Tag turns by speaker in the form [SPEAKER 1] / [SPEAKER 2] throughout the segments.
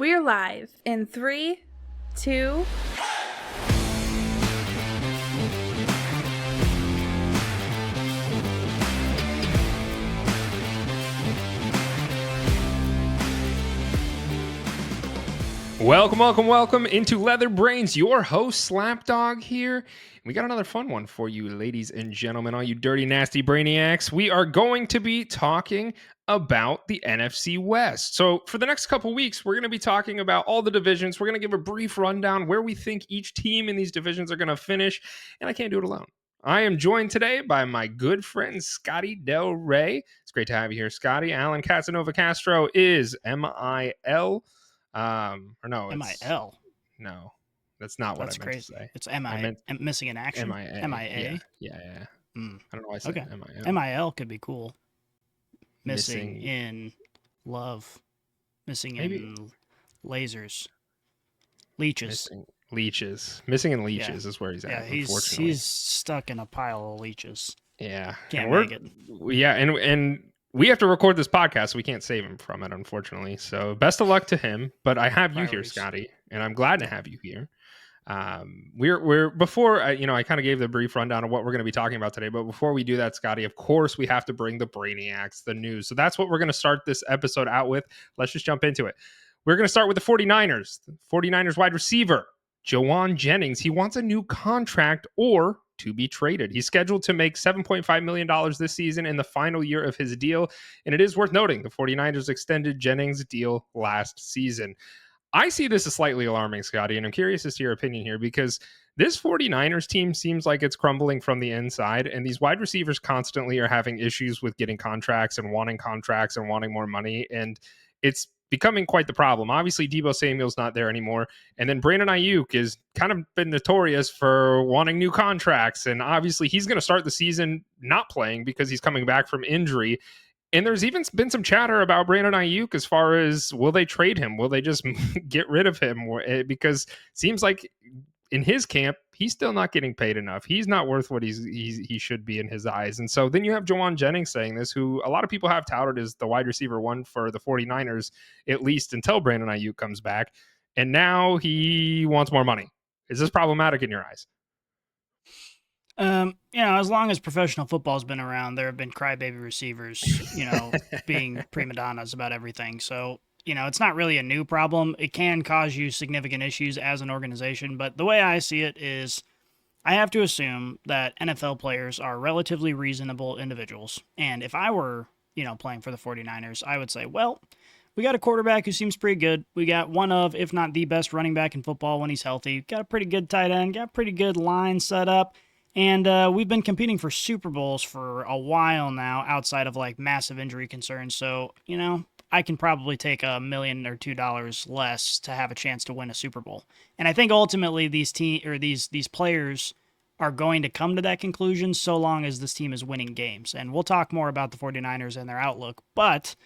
[SPEAKER 1] We're live in 3, 2...
[SPEAKER 2] Welcome into LeatherBrainz, your host, Slapdog here. We got another fun one for you, ladies and gentlemen, all you dirty, nasty brainiacs. We are going to be talking about the NFC West. So for the next couple weeks, we're going to be talking about all the divisions. We're going to give a brief rundown where we think each team in these divisions are going to finish, and I can't do it alone. I am joined today by my good friend, Scotty Del Rey. It's great to have you here, Scotty. Alan Casanova Castro is MIL. Or no, it's
[SPEAKER 3] MIL.
[SPEAKER 2] No, that's not what I meant to say.
[SPEAKER 3] It's MIA. Missing in action.
[SPEAKER 2] MIA.
[SPEAKER 3] MIA.
[SPEAKER 2] Yeah. I don't know why I said
[SPEAKER 3] okay.
[SPEAKER 2] MIL.
[SPEAKER 3] MIL could be cool. Missing in love. Missing in lasers. Leeches.
[SPEAKER 2] Missing in leeches is where he's at.
[SPEAKER 3] Yeah, he's stuck in a pile of leeches.
[SPEAKER 2] Yeah.
[SPEAKER 3] Can't make it.
[SPEAKER 2] Yeah, and we have to record this podcast, so we can't save him from it, unfortunately. So best of luck to him. But I have you here, Scotty, and I'm glad to have you here. We're before I kind of gave the brief rundown of what we're going to be talking about today. But before we do that, Scotty, of course, we have to bring the Brainiacs, the news. So that's what we're going to start this episode out with. Let's just jump into it. We're going to start with the 49ers. The 49ers wide receiver, Jauan Jennings. He wants a new contract or to be traded. He's scheduled to make $7.5 million this season in the final year of his deal. And it is worth noting the 49ers extended Jennings' deal last season. I see this as slightly alarming, Scotty, and I'm curious as to your opinion here because this 49ers team seems like it's crumbling from the inside, and these wide receivers constantly are having issues with getting contracts and wanting more money, and it's becoming quite the problem. Obviously, Deebo Samuel's not there anymore. And then Brandon Ayuk has kind of been notorious for wanting new contracts. And obviously, he's going to start the season not playing because he's coming back from injury. And there's even been some chatter about Brandon Ayuk as far as, will they trade him? Will they just get rid of him? Because it seems like in his camp, he's still not getting paid enough. He's not worth what he should be in his eyes. And so then you have Jauan Jennings saying this, who a lot of people have touted as the wide receiver one for the 49ers, at least until Brandon Ayuk comes back. And now he wants more money. Is this problematic in your eyes?
[SPEAKER 3] As long as professional football's been around, there have been crybaby receivers, being prima donnas about everything. So, it's not really a new problem. It can cause you significant issues as an organization, but the way I see it is I have to assume that NFL players are relatively reasonable individuals. And if I were, playing for the 49ers, I would say, well, we got a quarterback who seems pretty good. We got one of, if not the best running back in football when he's healthy. Got a pretty good tight end, got a pretty good line set up. And we've been competing for Super Bowls for a while now outside of like massive injury concerns. So, I can probably take $1 million or $2 less to have a chance to win a Super Bowl. And I think ultimately these players are going to come to that conclusion so long as this team is winning games. And we'll talk more about the 49ers and their outlook, but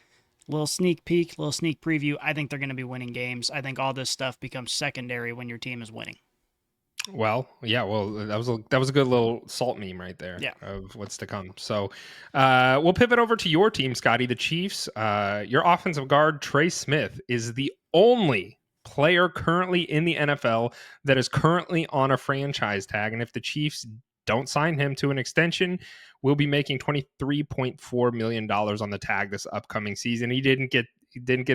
[SPEAKER 3] little sneak peek, little sneak preview, I think they're going to be winning games. I think all this stuff becomes secondary when your team is winning.
[SPEAKER 2] Well, yeah, that was a good little salt meme right there of what's to come. So we'll pivot over to your team, Scotty, the Chiefs. Your offensive guard, Trey Smith, is the only player currently in the NFL that is currently on a franchise tag. And if the Chiefs don't sign him to an extension, we'll be making $23.4 million on the tag this upcoming season. He didn't get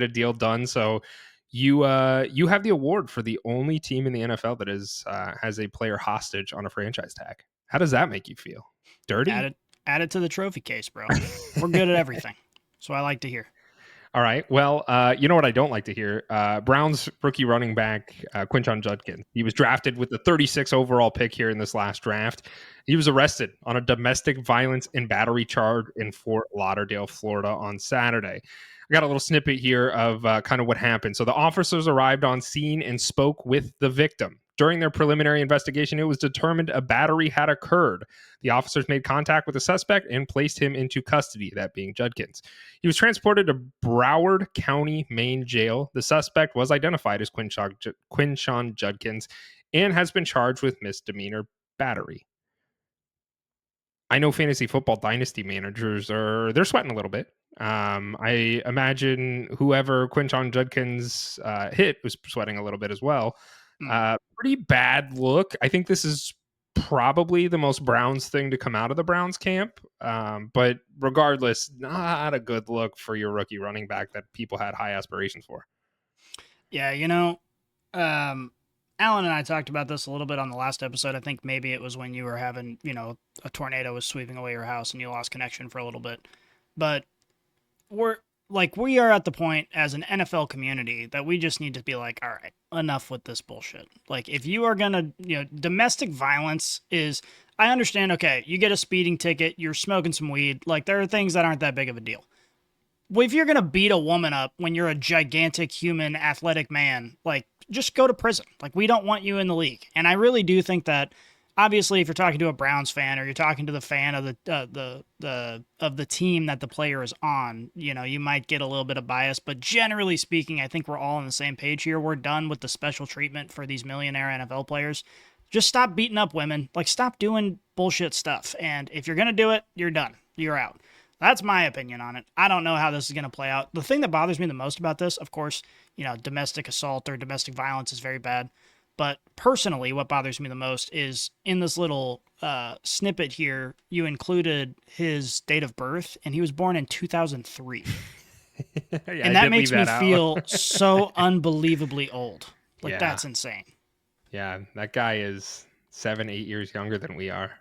[SPEAKER 2] a deal done, so you have the award for the only team in the NFL that has a player hostage on a franchise tag. How does that make you feel? Dirty?
[SPEAKER 3] Add it to the trophy case, bro. We're good at everything. So I like to hear.
[SPEAKER 2] All right. Well, you know what I don't like to hear? Browns rookie running back Quinshon Judkins. He was drafted with the 36th overall pick here in this last draft. He was arrested on a domestic violence and battery charge in Fort Lauderdale, Florida on Saturday. I got a little snippet here of kind of what happened. So the officers arrived on scene and spoke with the victim. During their preliminary investigation, it was determined a battery had occurred. The officers made contact with the suspect and placed him into custody, that being Judkins. He was transported to Broward County Main Jail. The suspect was identified as Quinshon Judkins and has been charged with misdemeanor battery. I know fantasy football dynasty managers they're sweating a little bit I imagine whoever Quinshon Judkins hit was sweating a little bit as well. Pretty bad look. I think this is probably the most Browns thing to come out of the Browns camp. But regardless, not a good look for your rookie running back that people had high aspirations for.
[SPEAKER 3] Yeah, Alan and I talked about this a little bit on the last episode. I think maybe it was when you were having, a tornado was sweeping away your house and you lost connection for a little bit. But we are at the point as an NFL community that we just need to be like, all right, enough with this bullshit. Like, if you are going to, domestic violence is, I understand, okay, you get a speeding ticket, you're smoking some weed. Like, there are things that aren't that big of a deal. Well, if you're going to beat a woman up when you're a gigantic human athletic man, like, just go to prison. Like, we don't want you in the league. And I really do think that, obviously, if you're talking to a Browns fan or you're talking to the fan of the team that the player is on, you might get a little bit of bias. But generally speaking, I think we're all on the same page here. We're done with the special treatment for these millionaire NFL players. Just stop beating up women. Like, stop doing bullshit stuff. And if you're going to do it, you're done. You're out. That's my opinion on it. I don't know how this is going to play out. The thing that bothers me the most about this, of course, domestic assault or domestic violence is very bad. But personally, what bothers me the most is in this little snippet here, you included his date of birth, and he was born in 2003. And that makes me feel so unbelievably old. Like, that's insane.
[SPEAKER 2] Yeah, that guy is 7-8 years younger than we are.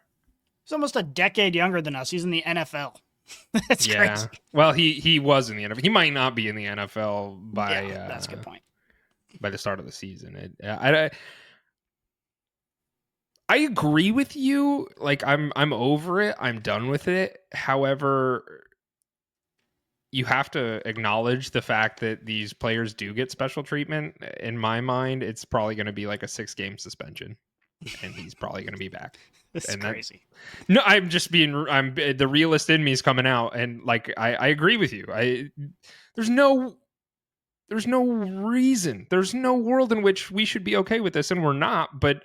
[SPEAKER 3] He's almost a decade younger than us. He's in the NFL. That's crazy.
[SPEAKER 2] Well, he was in the NFL. He might not be in the NFL by
[SPEAKER 3] that's a good point.
[SPEAKER 2] By the start of the season. I agree with you. Like, I'm over it. I'm done with it. However, you have to acknowledge the fact that these players do get special treatment. In my mind, it's probably going to be like a 6-game suspension, and he's probably going to be back.
[SPEAKER 3] This is crazy.
[SPEAKER 2] No, I'm the realist in me is coming out, and like I agree with you. There's no reason, there's no world in which we should be okay with this, and we're not. But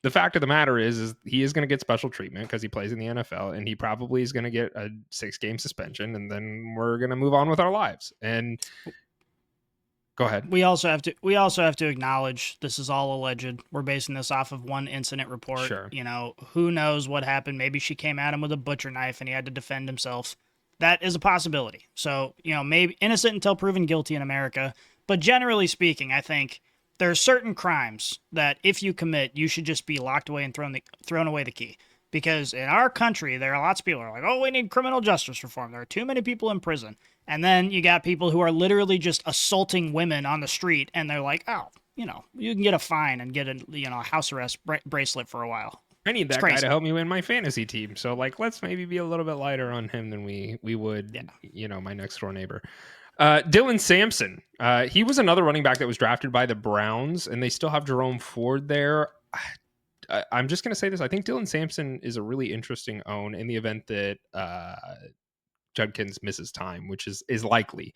[SPEAKER 2] the fact of the matter is he is going to get special treatment because he plays in the NFL, and he probably is going to get a 6-game suspension, and then we're going to move on with our lives. And go ahead.
[SPEAKER 3] We also have to acknowledge this is all alleged. We're basing this off of one incident report.
[SPEAKER 2] Sure.
[SPEAKER 3] Who knows what happened? Maybe she came at him with a butcher knife and he had to defend himself. That is a possibility. So, maybe innocent until proven guilty in America. But generally speaking, I think there are certain crimes that if you commit, you should just be locked away and thrown away the key. Because in our country, there are lots of people who are like, oh, we need criminal justice reform. There are too many people in prison. And then you got people who are literally just assaulting women on the street, and they're like, oh, you can get a fine and get a house arrest bracelet for a while.
[SPEAKER 2] I need that guy to help me win my fantasy team. So, like, let's maybe be a little bit lighter on him than we would, my next door neighbor. Dylan Sampson. He was another running back that was drafted by the Browns, and they still have Jerome Ford there. I'm just going to say this. I think Dylan Sampson is a really interesting own in the event that Judkins misses time, which is likely.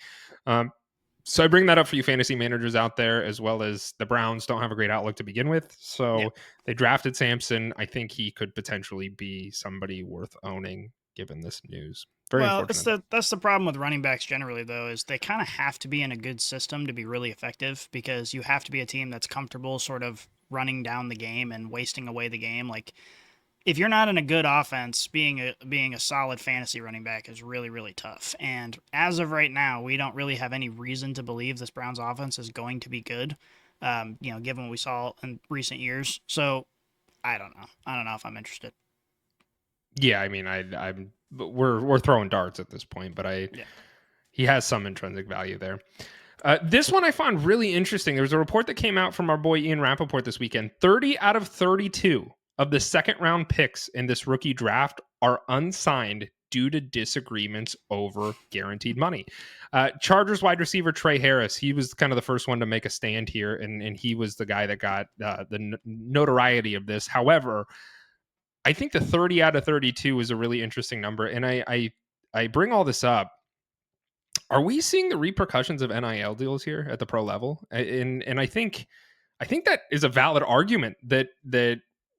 [SPEAKER 2] So I bring that up for you fantasy managers out there, as well as the Browns don't have a great outlook to begin with. So they drafted Sampson. I think he could potentially be somebody worth owning given this news.
[SPEAKER 3] That's the problem with running backs generally, though, is they kind of have to be in a good system to be really effective, because you have to be a team that's comfortable sort of running down the game and wasting away the game. Like, if you're not in a good offense, being a solid fantasy running back is really, really tough. And as of right now, we don't really have any reason to believe this Browns offense is going to be good, given what we saw in recent years. So I don't know. I don't know if I'm interested.
[SPEAKER 2] Yeah, I mean, we're throwing darts at this point, but he has some intrinsic value there. This one I found really interesting. There was a report that came out from our boy Ian Rappaport this weekend. 30 out of 32 of the second round picks in this rookie draft are unsigned due to disagreements over guaranteed money. Chargers wide receiver Trey Harris, he was kind of the first one to make a stand here, and he was the guy that got the notoriety of this. However, I think the 30 out of 32 is a really interesting number, and I bring all this up. Are we seeing the repercussions of NIL deals here at the pro level? And I think that is a valid argument that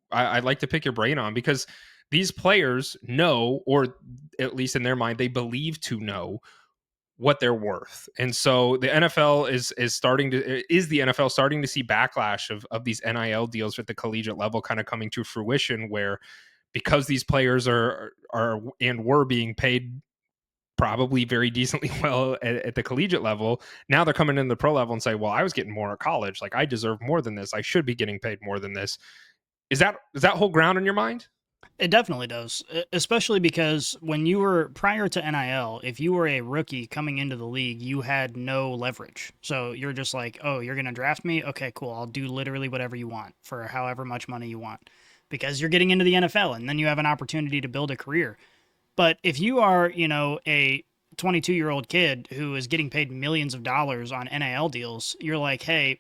[SPEAKER 2] I'd like to pick your brain on, because these players know, or at least in their mind, they believe to know what they're worth. And so the NFL is the NFL starting to see backlash of these NIL deals at the collegiate level kind of coming to fruition, where because these players are and were being paid probably very decently well at the collegiate level, now they're coming in the pro level and say, well, I was getting more at college, like I deserve more than this, I should be getting paid more than this. Does that hold ground in your mind?
[SPEAKER 3] It definitely does, especially because when you were prior to NIL, if you were a rookie coming into the league, you had no leverage. So you're just like, oh, you're going to draft me? Okay, cool. I'll do literally whatever you want for however much money you want, because you're getting into the NFL and then you have an opportunity to build a career. But if you are, a 22-year-old kid who is getting paid millions of dollars on NIL deals, you're like, hey,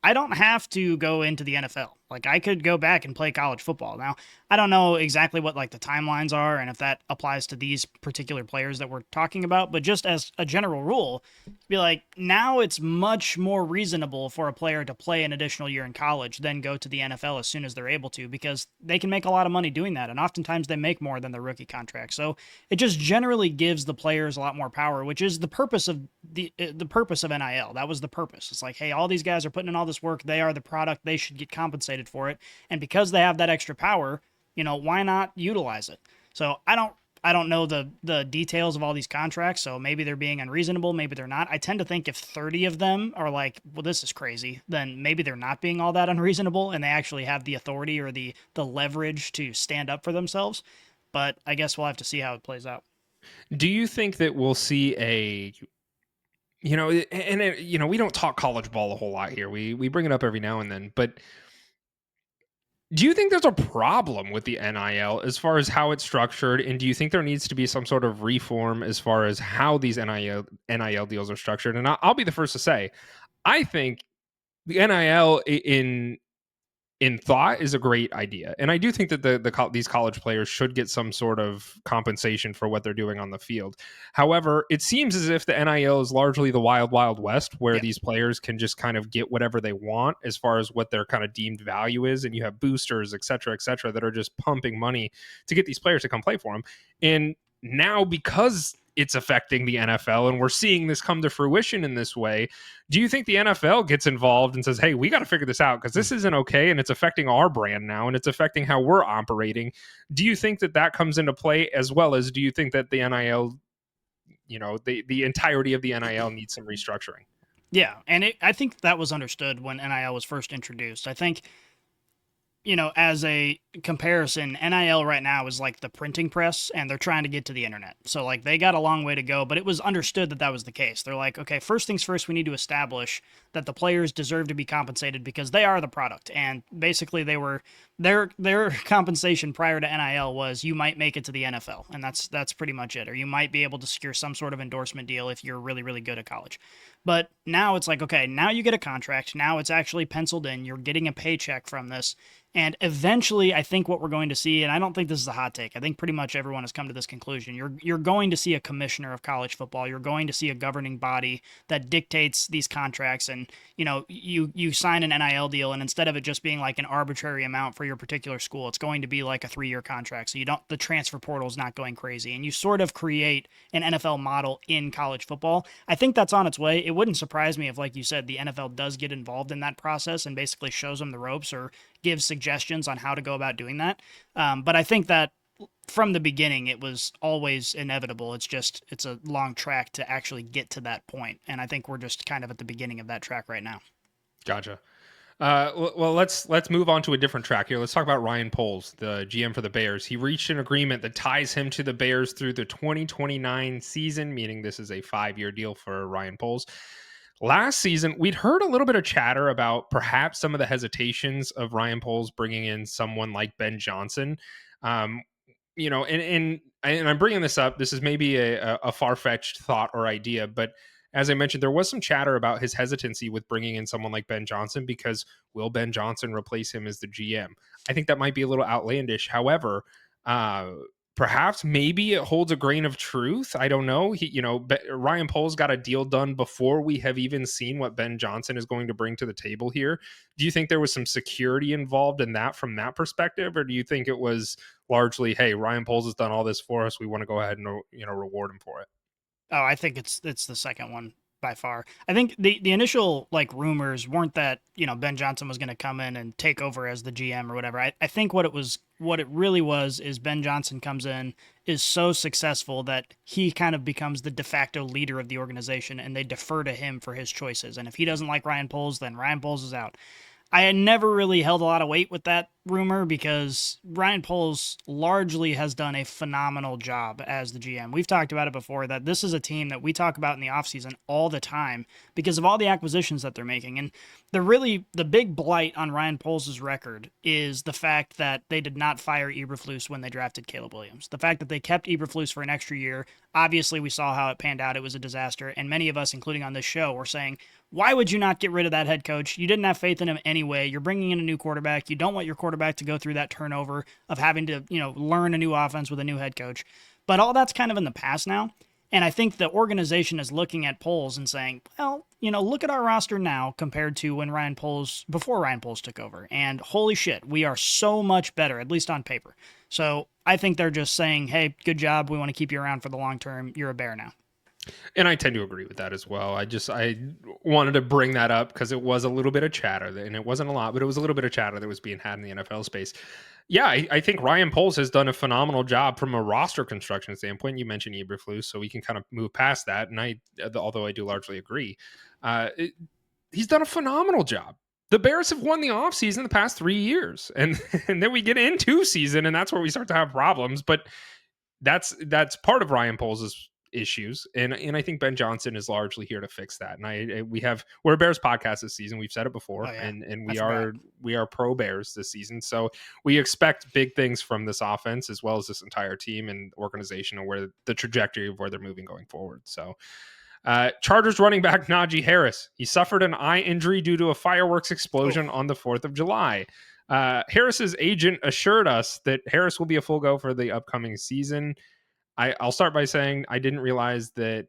[SPEAKER 3] I don't have to go into the NFL. Like, I could go back and play college football. Now, I don't know exactly what like the timelines are and if that applies to these particular players that we're talking about, but just as a general rule, be like, now it's much more reasonable for a player to play an additional year in college than go to the NFL as soon as they're able to, because they can make a lot of money doing that, and oftentimes they make more than their rookie contract. So it just generally gives the players a lot more power, which is the purpose of the purpose of NIL. That was the purpose. It's like, hey, all these guys are putting in all this work, they are the product, they should get compensated for it, and because they have that extra power, why not utilize it? So I don't know the details of all these contracts, so maybe they're being unreasonable, maybe they're not. I tend to think if 30 of them are like, well, this is crazy, then maybe they're not being all that unreasonable and they actually have the authority or the leverage to stand up for themselves. But I guess we'll have to see how it plays out.
[SPEAKER 2] Do you think that we'll see we don't talk college ball a whole lot here. We bring it up every now and then, but do you think there's a problem with the NIL as far as how it's structured? And do you think there needs to be some sort of reform as far as how these NIL deals are structured? And I'll be the first to say, I think the NIL in thought is a great idea. And I do think that these college players should get some sort of compensation for what they're doing on the field. However, it seems as if the NIL is largely the wild, wild west, where these players can just kind of get whatever they want as far as what their kind of deemed value is. And you have boosters, et cetera, that are just pumping money to get these players to come play for them. And now, because it's affecting the NFL and we're seeing this come to fruition in this way, do you think the NFL gets involved and says, hey, we got to figure this out because this isn't okay and it's affecting our brand now and it's affecting how we're operating? Do you think that comes into play, as well as do you think that the NIL, the entirety of the NIL needs some restructuring?
[SPEAKER 3] Yeah, and I think that was understood when NIL was first introduced. I think, as a comparison, NIL right now is like the printing press and they're trying to get to the internet. So like they got a long way to go, but it was understood that was the case. They're like, okay, first things first, we need to establish that the players deserve to be compensated because they are the product. And basically they were their compensation prior to NIL was you might make it to the NFL. And that's pretty much it. Or you might be able to secure some sort of endorsement deal if you're really, really good at college. But now it's like, okay, now you get a contract. Now it's actually penciled in. You're getting a paycheck from this. And eventually, I think what we're going to see, and I don't think this is a hot take, I think pretty much everyone has come to this conclusion, you're going to see a commissioner of college football. You're going to see a governing body that dictates these contracts. And, you sign an NIL deal, and instead of it just being like an arbitrary amount for your particular school, it's going to be like a 3-year contract. So the transfer portal is not going crazy. And you sort of create an NFL model in college football. I think that's on its way. It wouldn't surprise me if, like you said, the NFL does get involved in that process and basically shows them the ropes or gives suggestions on how to go about doing that. But I think that from the beginning, it was always inevitable. It's a long track to actually get to that point. And I think we're just kind of at the beginning of that track right now.
[SPEAKER 2] Gotcha. Well, let's move on to a different track here. Let's talk about Ryan Poles, the GM for the Bears. He reached an agreement that ties him to the Bears through the 2029 season, meaning this is a 5-year deal for Ryan Poles. Last season, we'd heard a little bit of chatter about perhaps some of the hesitations of Ryan Poles bringing in someone like Ben Johnson. And I'm bringing this up. This is maybe a far-fetched thought or idea, but as I mentioned, there was some chatter about his hesitancy with bringing in someone like Ben Johnson because will Ben Johnson replace him as the GM? I think that might be a little outlandish. However, perhaps maybe it holds a grain of truth. I don't know. Ryan Poles got a deal done before we have even seen what Ben Johnson is going to bring to the table here. Do you think there was some security involved in that from that perspective? Or do you think it was largely, hey, Ryan Poles has done all this for us, we want to go ahead and, reward him for it?
[SPEAKER 3] Oh, I think it's the second one by far. I think the initial like rumors weren't that, Ben Johnson was going to come in and take over as the GM or whatever. I think what it really was is Ben Johnson comes in, is so successful that he kind of becomes the de facto leader of the organization, and they defer to him for his choices. And if he doesn't like Ryan Poles, then Ryan Poles is out. I had never really held a lot of weight with that rumor because Ryan Poles largely has done a phenomenal job as the GM. We've talked about it before that this is a team that we talk about in the offseason all the time because of all the acquisitions that they're making. And the big blight on Ryan Poles' record is the fact that they did not fire Eberflus when they drafted Caleb Williams. The fact that they kept Eberflus for an extra year, obviously we saw how it panned out. It was a disaster. And many of us, including on this show, were saying, why would you not get rid of that head coach? You didn't have faith in him anyway. You're bringing in a new quarterback. You don't want your quarterback to go through that turnover of having to, learn a new offense with a new head coach. But all that's kind of in the past now. And I think the organization is looking at Poles and saying, well, look at our roster now compared to before Ryan Poles took over. And holy shit, we are so much better, at least on paper. So I think they're just saying, hey, good job. We want to keep you around for the long term. You're a Bear now.
[SPEAKER 2] And I tend to agree with that as well. I wanted to bring that up because it was a little bit of chatter, and it wasn't a lot, but it was a little bit of chatter that was being had in the NFL space. Yeah, I think Ryan Poles has done a phenomenal job from a roster construction standpoint. You mentioned Eberflus, so we can kind of move past that. And although I do largely agree, he's done a phenomenal job. The Bears have won the offseason the past 3 years, and then we get into season, and that's where we start to have problems. But that's part of Ryan Poles' issues, and I think Ben Johnson is largely here to fix that. And we're a Bears podcast this season. We've said it before, and we are pro Bears this season. So we expect big things from this offense as well as this entire team and organization, and where the trajectory of where they're moving going forward. So Chargers running back Najee Harris, he suffered an eye injury due to a fireworks explosion on the 4th of July. Harris's agent assured us that Harris will be a full go for the upcoming season. I'll start by saying I didn't realize that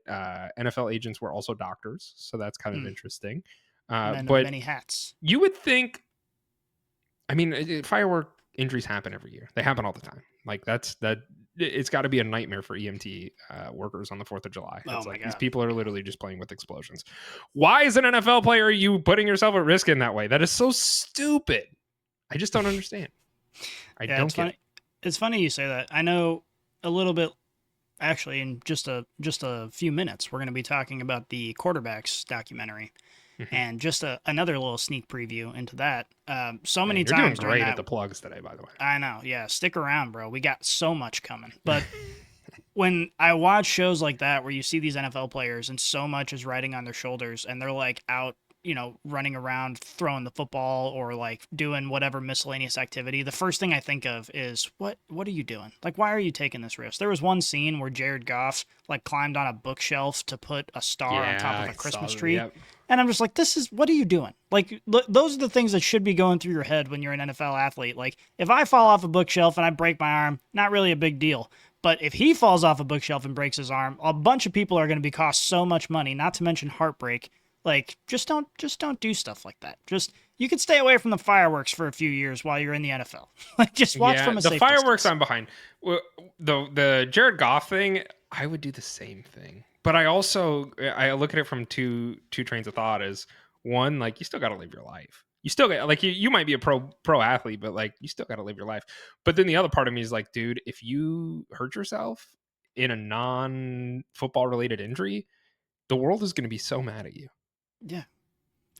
[SPEAKER 2] NFL agents were also doctors, so that's kind of interesting.
[SPEAKER 3] Men
[SPEAKER 2] but
[SPEAKER 3] of many hats.
[SPEAKER 2] You would think, firework injuries happen every year. They happen all the time. Like it's got to be a nightmare for EMT workers on the 4th of July. It's like these people are literally just playing with explosions. Why, as an NFL player, are you putting yourself at risk in that way? That is so stupid. I just don't understand. I don't get it.
[SPEAKER 3] It's funny you say that. I know a little bit. Actually, in just a few minutes, we're going to be talking about the quarterbacks documentary, and just another little sneak preview into that. Many times,
[SPEAKER 2] you're doing great at the plugs today, by the way.
[SPEAKER 3] I know, yeah. Stick around, bro. We got so much coming. But when I watch shows like that, where you see these NFL players and so much is riding on their shoulders, and they're like out, running around, throwing the football, or like doing whatever miscellaneous activity, the first thing I think of is, what are you doing? Like, why are you taking this risk? There was one scene where Jared Goff like climbed on a bookshelf to put a star on top of a Christmas tree. Yep. And I'm just like, what are you doing? Like, those are the things that should be going through your head when you're an NFL athlete. Like, if I fall off a bookshelf and I break my arm, not really a big deal. But if he falls off a bookshelf and breaks his arm, a bunch of people are going to be cost so much money, not to mention heartbreak. Like, just don't do stuff like that. You could stay away from the fireworks for a few years while you're in the NFL. Like, just watch from a safe distance. The fireworks
[SPEAKER 2] I'm behind. The Jared Goff thing, I would do the same thing. But I look at it from two trains of thought. Is one, like, you still got to live your life. You still got, like, you might be a pro athlete, but like, you still got to live your life. But then the other part of me is like, dude, if you hurt yourself in a non-football related injury, the world is going to be so mad at you.
[SPEAKER 3] Yeah.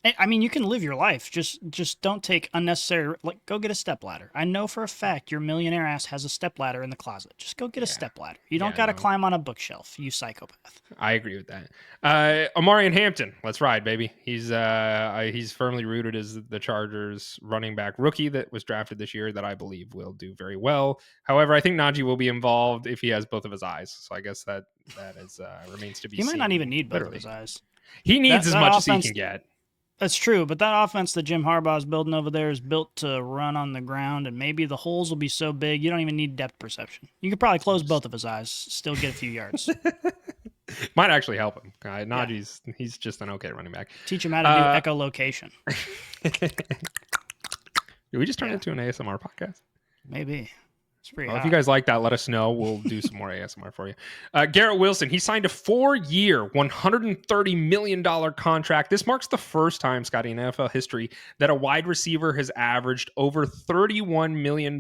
[SPEAKER 3] I mean, you can live your life. Just don't take unnecessary, like, go get a stepladder. I know for a fact your millionaire ass has a stepladder in the closet. Just go get a stepladder. You don't got to climb on a bookshelf, you psychopath.
[SPEAKER 2] I agree with that. Amarian Hampton, let's ride, baby. He's firmly rooted as the Chargers running back rookie that was drafted this year that I believe will do very well. However, I think Najee will be involved if he has both of his eyes. So I guess that is remains to be seen.
[SPEAKER 3] He might not even need both of his eyes.
[SPEAKER 2] He needs as much as he can get.
[SPEAKER 3] That's true, but that offense that Jim Harbaugh is building over there is built to run on the ground, and maybe the holes will be so big you don't even need depth perception. You could probably close both of his eyes, still get a few yards.
[SPEAKER 2] Might actually help him. Najee's he's just an okay running back.
[SPEAKER 3] Teach him how to do echolocation.
[SPEAKER 2] Did we just turn into an ASMR podcast?
[SPEAKER 3] Maybe. It's pretty
[SPEAKER 2] Well, if
[SPEAKER 3] hot.
[SPEAKER 2] you guys like that, let us know. We'll do some more ASMR for you. Garret Wilson, he signed a 4-year, $130 million contract. This marks the first time, Scotty, in NFL history that a wide receiver has averaged over $31 million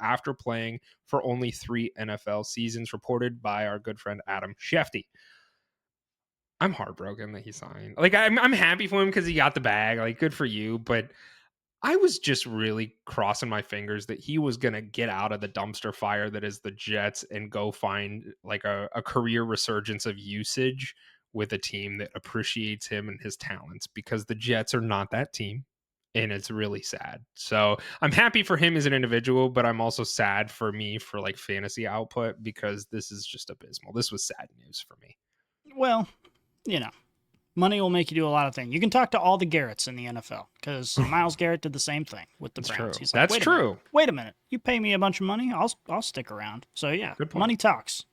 [SPEAKER 2] after playing for only 3 NFL seasons, reported by our good friend Adam Schefter. I'm heartbroken that he signed. Like, I'm happy for him because he got the bag. Like, good for you. But I was just really crossing my fingers that he was going to get out of the dumpster fire that is the Jets and go find like a career resurgence of usage with a team that appreciates him and his talents, because the Jets are not that team. And it's really sad. So I'm happy for him as an individual, but I'm also sad for me for like fantasy output, because this is just abysmal. This was sad news for me.
[SPEAKER 3] Well, money will make you do a lot of things. You can talk to all the Garretts in the NFL, because Myles Garrett did the same thing with the Browns.
[SPEAKER 2] True.
[SPEAKER 3] He's like,
[SPEAKER 2] That's true.
[SPEAKER 3] Wait a minute. You pay me a bunch of money, I'll stick around. So yeah,
[SPEAKER 2] Good point.
[SPEAKER 3] money talks.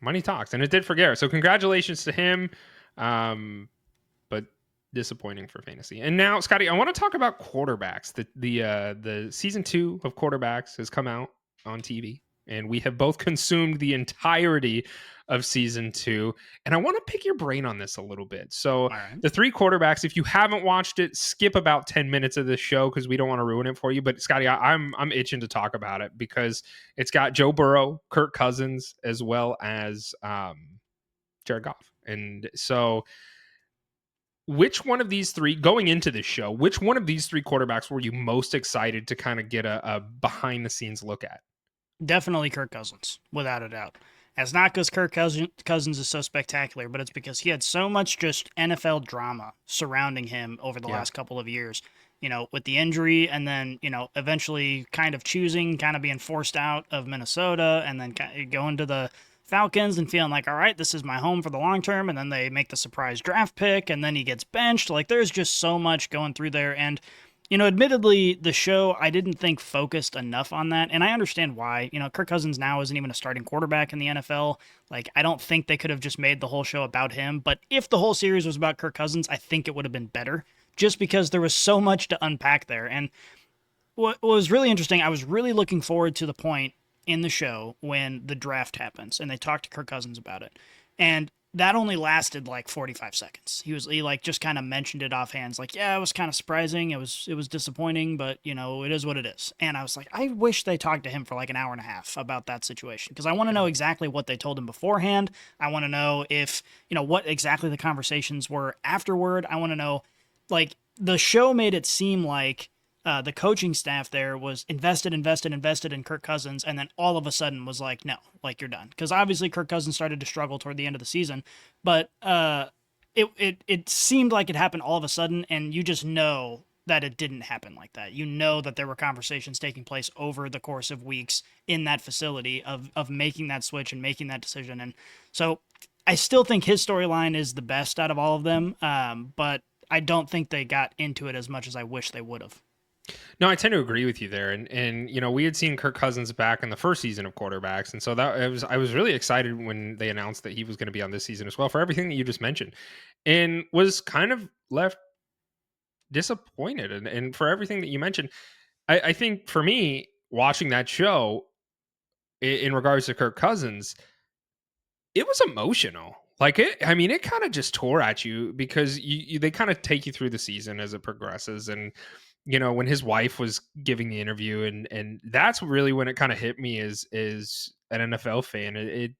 [SPEAKER 2] Money talks, and it did for Garrett. So congratulations to him, but disappointing for fantasy. And now, Scotty, I want to talk about quarterbacks. The season 2 of quarterbacks has come out on TV, and we have both consumed the entirety of season 2. And I want to pick your brain on this a little bit. So the 3 quarterbacks, if you haven't watched it, skip about 10 minutes of this show because we don't want to ruin it for you. But Scotty, I'm itching to talk about it because it's got Joe Burrow, Kirk Cousins, as well as Jared Goff. And so which one of these 3, going into this show, which one of these 3 quarterbacks were you most excited to kind of get a behind the scenes look at?
[SPEAKER 3] Definitely Kirk Cousins, without a doubt. It's not because Kirk Cousins is so spectacular, but it's because he had so much just NFL drama surrounding him over the last couple of years. With the injury, and then, eventually kind of being forced out of Minnesota, and then going to the Falcons and feeling like, all right, this is my home for the long term. And then they make the surprise draft pick, and then he gets benched. Like, there's just so much going through there. And admittedly, the show, I didn't think focused enough on that. And I understand why. Kirk Cousins now isn't even a starting quarterback in the NFL. Like, I don't think they could have just made the whole show about him. But if the whole series was about Kirk Cousins, I think it would have been better, just because there was so much to unpack there. And what was really interesting, I was really looking forward to the point in the show when the draft happens and they talked to Kirk Cousins about it. And that only lasted like 45 seconds. He just kind of mentioned it offhand. Like, yeah, it was kind of surprising. It was disappointing, but it is what it is. And I was like, I wish they talked to him for like an hour and a half about that situation, because I want to know exactly what they told him beforehand. I want to know if, what exactly the conversations were afterward. I want to know, like, the show made it seem like the coaching staff there was invested in Kirk Cousins, and then all of a sudden was like, no, like, you're done. Because obviously Kirk Cousins started to struggle toward the end of the season, but it seemed like it happened all of a sudden, and you just know that it didn't happen like that. That there were conversations taking place over the course of weeks in that facility of making that switch and making that decision. And so I still think his storyline is the best out of all of them, but I don't think they got into it as much as I wish they would have.
[SPEAKER 2] No, I tend to agree with you there. And we had seen Kirk Cousins back in the first season of quarterbacks. And so I was really excited when they announced that he was going to be on this season as well, for everything that you just mentioned, and was kind of left disappointed. And for everything that you mentioned, I think for me, watching that show in regards to Kirk Cousins, it was emotional. Like, it kind of just tore at you, because they kind of take you through the season as it progresses. And when his wife was giving the interview, and that's really when it kind of hit me as an NFL fan.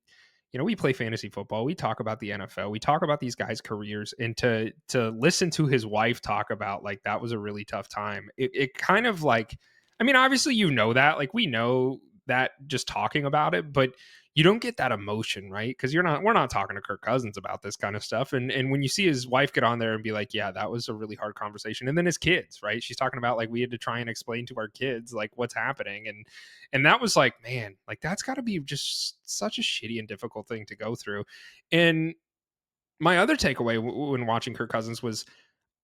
[SPEAKER 2] We play fantasy football. We talk about the NFL. We talk about these guys' careers, and to listen to his wife talk about, like, that was a really tough time. It kind of like, obviously, that, like, we know that just talking about it, but you don't get that emotion, right? Because we're not talking to Kirk Cousins about this kind of stuff. And when you see his wife get on there and be like, yeah, that was a really hard conversation. And then his kids, right? She's talking about, like, we had to try and explain to our kids, like, what's happening. And that was like, man, like, that's got to be just such a shitty and difficult thing to go through. And my other takeaway when watching Kirk Cousins was,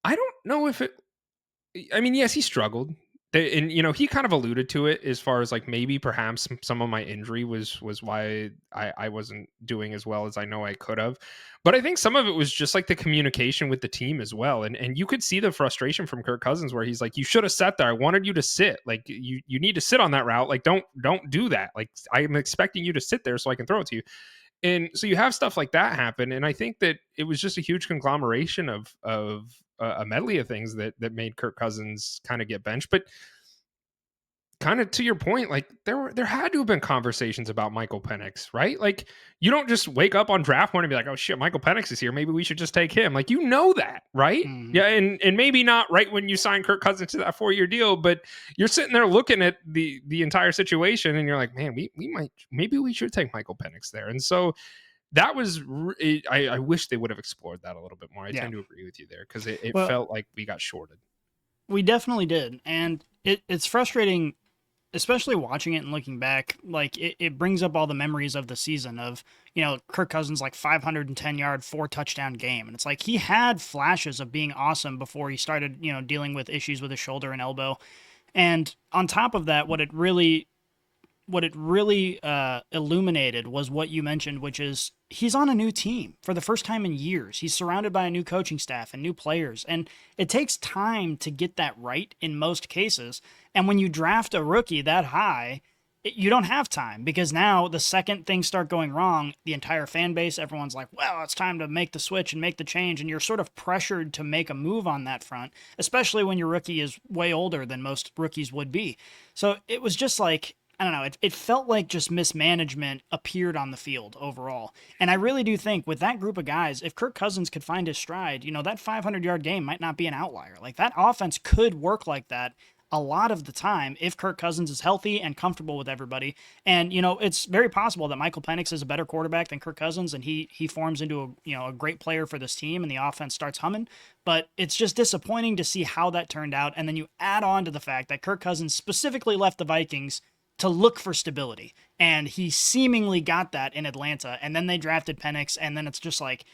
[SPEAKER 2] I don't know if yes, he struggled. And he kind of alluded to it as far as like maybe perhaps some of my injury was why I wasn't doing as well as I know I could have. But I think some of it was just like the communication with the team as well. And you could see the frustration from Kirk Cousins where he's like, you should have sat there. I wanted you to sit. Like you need to sit on that route. Like don't do that. Like I'm expecting you to sit there so I can throw it to you. And so you have stuff like that happen. And I think that it was just a huge conglomeration of a medley of things that made Kirk Cousins kind of get benched. But kind of to your point, like there had to have been conversations about Michael Penix, right? Like you don't just wake up on draft morning and be like, oh shit, Michael Penix is here. Maybe we should just take him. Like, that, right?
[SPEAKER 3] Mhm.
[SPEAKER 2] Yeah. And maybe not right when you sign Kirk Cousins to that 4-year deal, but you're sitting there looking at the entire situation and you're like, man, maybe we should take Michael Penix there. And so that was, I wish they would have explored that a little bit more. I tend to agree with you there because it felt like we got shorted.
[SPEAKER 3] We definitely did. And it's frustrating, especially watching it and looking back. Like it brings up all the memories of the season of, Kirk Cousins, like 510-yard, 4-touchdown game. And it's like he had flashes of being awesome before he started, dealing with issues with his shoulder and elbow. And on top of that, what it really illuminated was what you mentioned, which is he's on a new team for the first time in years. He's surrounded by a new coaching staff and new players, and it takes time to get that right in most cases. And when you draft a rookie that high, you don't have time, because now the second things start going wrong, the entire fan base, everyone's like, well, it's time to make the switch and make the change. And you're sort of pressured to make a move on that front, especially when your rookie is way older than most rookies would be. So it was just like, I don't know, it felt like just mismanagement appeared on the field overall. And I really do think with that group of guys, if Kirk Cousins could find his stride, that 500-yard game might not be an outlier. Like that offense could work like that a lot of the time if Kirk Cousins is healthy and comfortable with everybody. And, it's very possible that Michael Penix is a better quarterback than Kirk Cousins, and he forms into a great player for this team and the offense starts humming. But it's just disappointing to see how that turned out. And then you add on to the fact that Kirk Cousins specifically left the Vikings to look for stability. And he seemingly got that in Atlanta. And then they drafted Penix. And then it's just like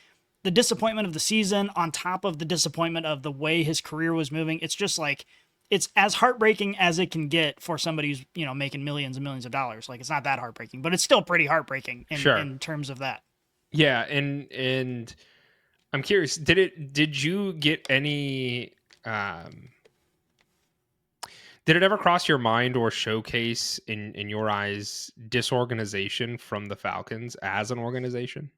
[SPEAKER 3] the disappointment of the season on top of the disappointment of the way his career was moving. It's just like, it's as heartbreaking as it can get for somebody who's, making millions and millions of dollars. Like it's not that heartbreaking, but it's still pretty heartbreaking in terms of that.
[SPEAKER 2] Yeah. And I'm curious, did you get any, did it ever cross your mind or showcase in your eyes disorganization from the Falcons as an organization?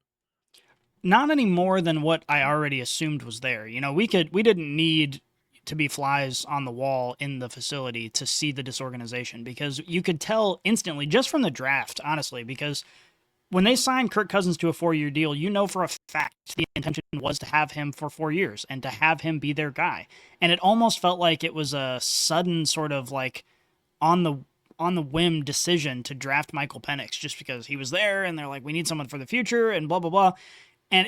[SPEAKER 3] Not any more than what I already assumed was there. We didn't need to be flies on the wall in the facility to see the disorganization, because you could tell instantly just from the draft, honestly, because when they signed Kirk Cousins to a 4-year deal, for a fact the intention was to have him for 4 years and to have him be their guy. And it almost felt like it was a sudden sort of like on the whim decision to draft Michael Penix just because he was there and they're like, we need someone for the future and blah, blah, blah. And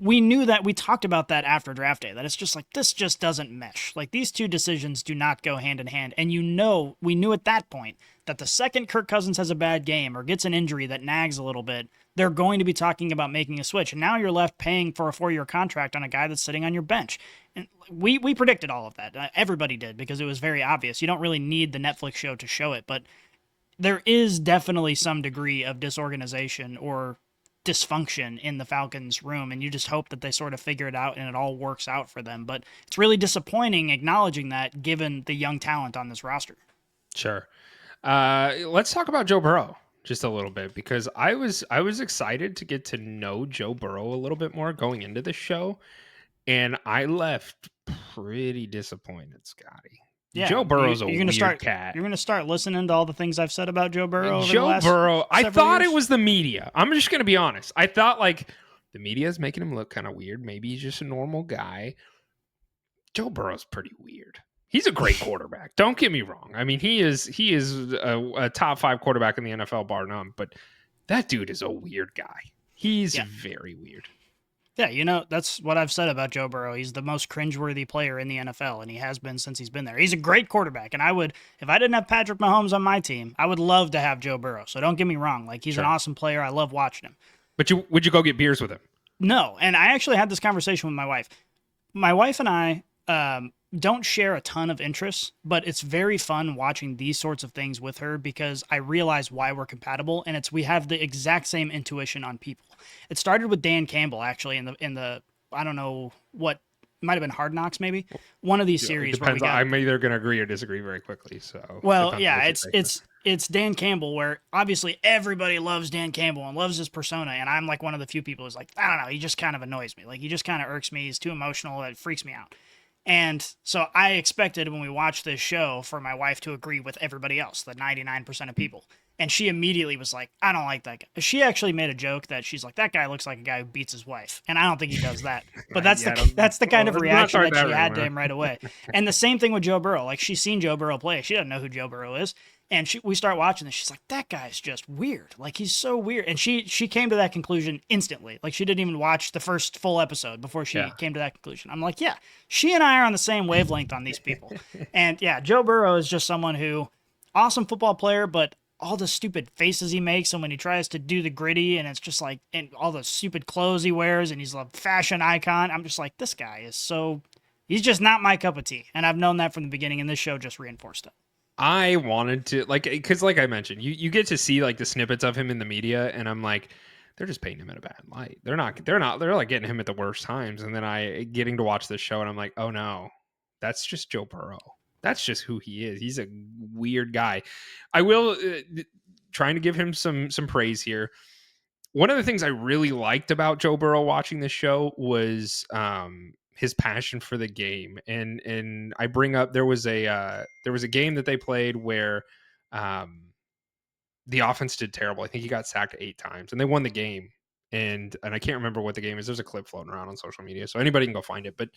[SPEAKER 3] we knew that, we talked about that after draft day, that it's just like, this just doesn't mesh. Like these two decisions do not go hand in hand. And we knew at that point that the second Kirk Cousins has a bad game or gets an injury that nags a little bit, they're going to be talking about making a switch. And now you're left paying for a 4-year contract on a guy that's sitting on your bench. And we predicted all of that. Everybody did, because it was very obvious. You don't really need the Netflix show to show it, but there is definitely some degree of disorganization or dysfunction in the Falcons room, and you just hope that they sort of figure it out and it all works out for them. But it's really disappointing acknowledging that given the young talent on this roster.
[SPEAKER 2] Sure. Let's talk about Joe Burrow just a little bit, because I was excited to get to know Joe Burrow a little bit more going into the show, and I left pretty disappointed, Scotty. Yeah, Joe Burrow's a weird cat.
[SPEAKER 3] You're going to start listening to all the things I've said about Joe Burrow.
[SPEAKER 2] Joe Burrow, I thought it was the media. I'm just going to be honest. I thought like the media is making him look kind of weird. Maybe he's just a normal guy. Joe Burrow's pretty weird. He's a great quarterback. Don't get me wrong. I mean, he is a top 5 quarterback in the NFL, bar none. But that dude is a weird guy. He's very weird.
[SPEAKER 3] Yeah, that's what I've said about Joe Burrow. He's the most cringeworthy player in the NFL, and he has been since he's been there. He's a great quarterback, and if I didn't have Patrick Mahomes on my team, I would love to have Joe Burrow. So don't get me wrong. Like, he's an awesome player. I love watching him.
[SPEAKER 2] But would you go get beers with him?
[SPEAKER 3] No, and I actually had this conversation with my wife. My wife and I, don't share a ton of interests, but it's very fun watching these sorts of things with her because I realize why we're compatible, and we have the exact same intuition on people. It started with Dan Campbell actually in the I don't know what, might have been Hard Knocks, maybe one of these series.
[SPEAKER 2] It depends. I'm either going to agree or disagree very quickly. So
[SPEAKER 3] well, yeah, it's Dan Campbell, where obviously everybody loves Dan Campbell and loves his persona, and I'm like one of the few people who's like, I don't know, he just kind of annoys me. Like, he just kind of irks me. He's too emotional. It freaks me out. And so I expected when we watched this show for my wife to agree with everybody else, the 99% of people. And she immediately was like, I don't like that guy. She actually made a joke that she's like, that guy looks like a guy who beats his wife. And I don't think he does that. But that's the kind of reaction that she had to him right away. And the same thing with Joe Burrow. Like, she's seen Joe Burrow play. She doesn't know who Joe Burrow is. And we start watching this. She's like, that guy's just weird. Like, he's so weird. And she came to that conclusion instantly. Like, she didn't even watch the first full episode before she came to that conclusion. I'm like, yeah, she and I are on the same wavelength on these people. And yeah, Joe Burrow is just someone who, awesome football player, but all the stupid faces he makes, and when he tries to do the gritty, and it's just like, and all the stupid clothes he wears, and he's a fashion icon. I'm just like, this guy is he's just not my cup of tea. And I've known that from the beginning, and this show just reinforced it.
[SPEAKER 2] I wanted to, like, because like I mentioned, you get to see like the snippets of him in the media, and I'm like, they're just painting him in a bad light. They're like getting him at the worst times. And then getting to watch this show, and I'm like, oh no, that's just Joe Burrow. That's just who he is. He's a weird guy. I will trying to give him some praise here. One of the things I really liked about Joe Burrow watching this show was his passion for the game. And I bring up, there was a game that they played where the offense did terrible. I think he got sacked 8 times, and they won the game. And I can't remember what the game is. There's a clip floating around on social media, so anybody can go find it. But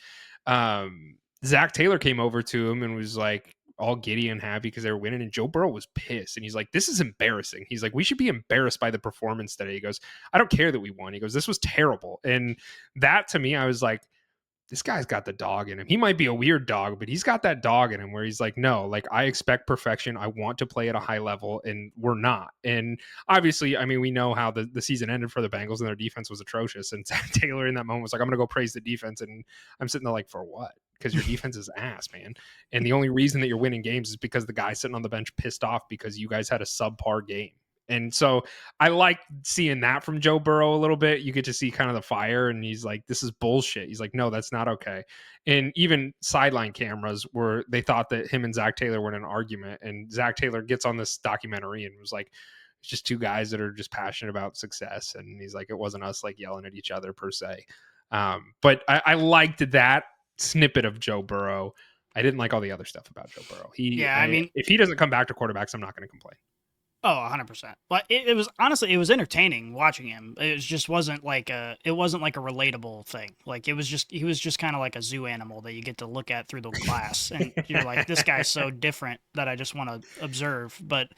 [SPEAKER 2] Zach Taylor came over to him and was like all giddy and happy because they were winning. And Joe Burrow was pissed. And he's like, this is embarrassing. He's like, we should be embarrassed by the performance today. He goes, I don't care that we won. He goes, this was terrible. And that, to me, I was like, this guy's got the dog in him. He might be a weird dog, but he's got that dog in him where he's like, no, like, I expect perfection. I want to play at a high level, and we're not. And obviously, I mean, we know how the season ended for the Bengals, and their defense was atrocious. And Zach Taylor in that moment was like, I'm going to go praise the defense. And I'm sitting there like, for what? Because your defense is ass, man. And the only reason that you're winning games is because the guy sitting on the bench pissed off because you guys had a subpar game. And so I like seeing that from Joe Burrow a little bit. You get to see kind of the fire, and he's like, this is bullshit. He's like, no, that's not okay. And even sideline cameras they thought that him and Zach Taylor were in an argument, and Zach Taylor gets on this documentary and was like, it's just two guys that are just passionate about success. And he's like, it wasn't us like yelling at each other per se. But I liked that snippet of Joe Burrow. I didn't like all the other stuff about Joe Burrow. I mean, if he doesn't come back to quarterbacks, I'm not going to complain.
[SPEAKER 3] Oh, 100%. But it was, honestly, it was entertaining watching him. It just wasn't like a relatable thing. Like, he was just kind of like a zoo animal that you get to look at through the glass, and you're like, this guy's so different that I just want to observe. But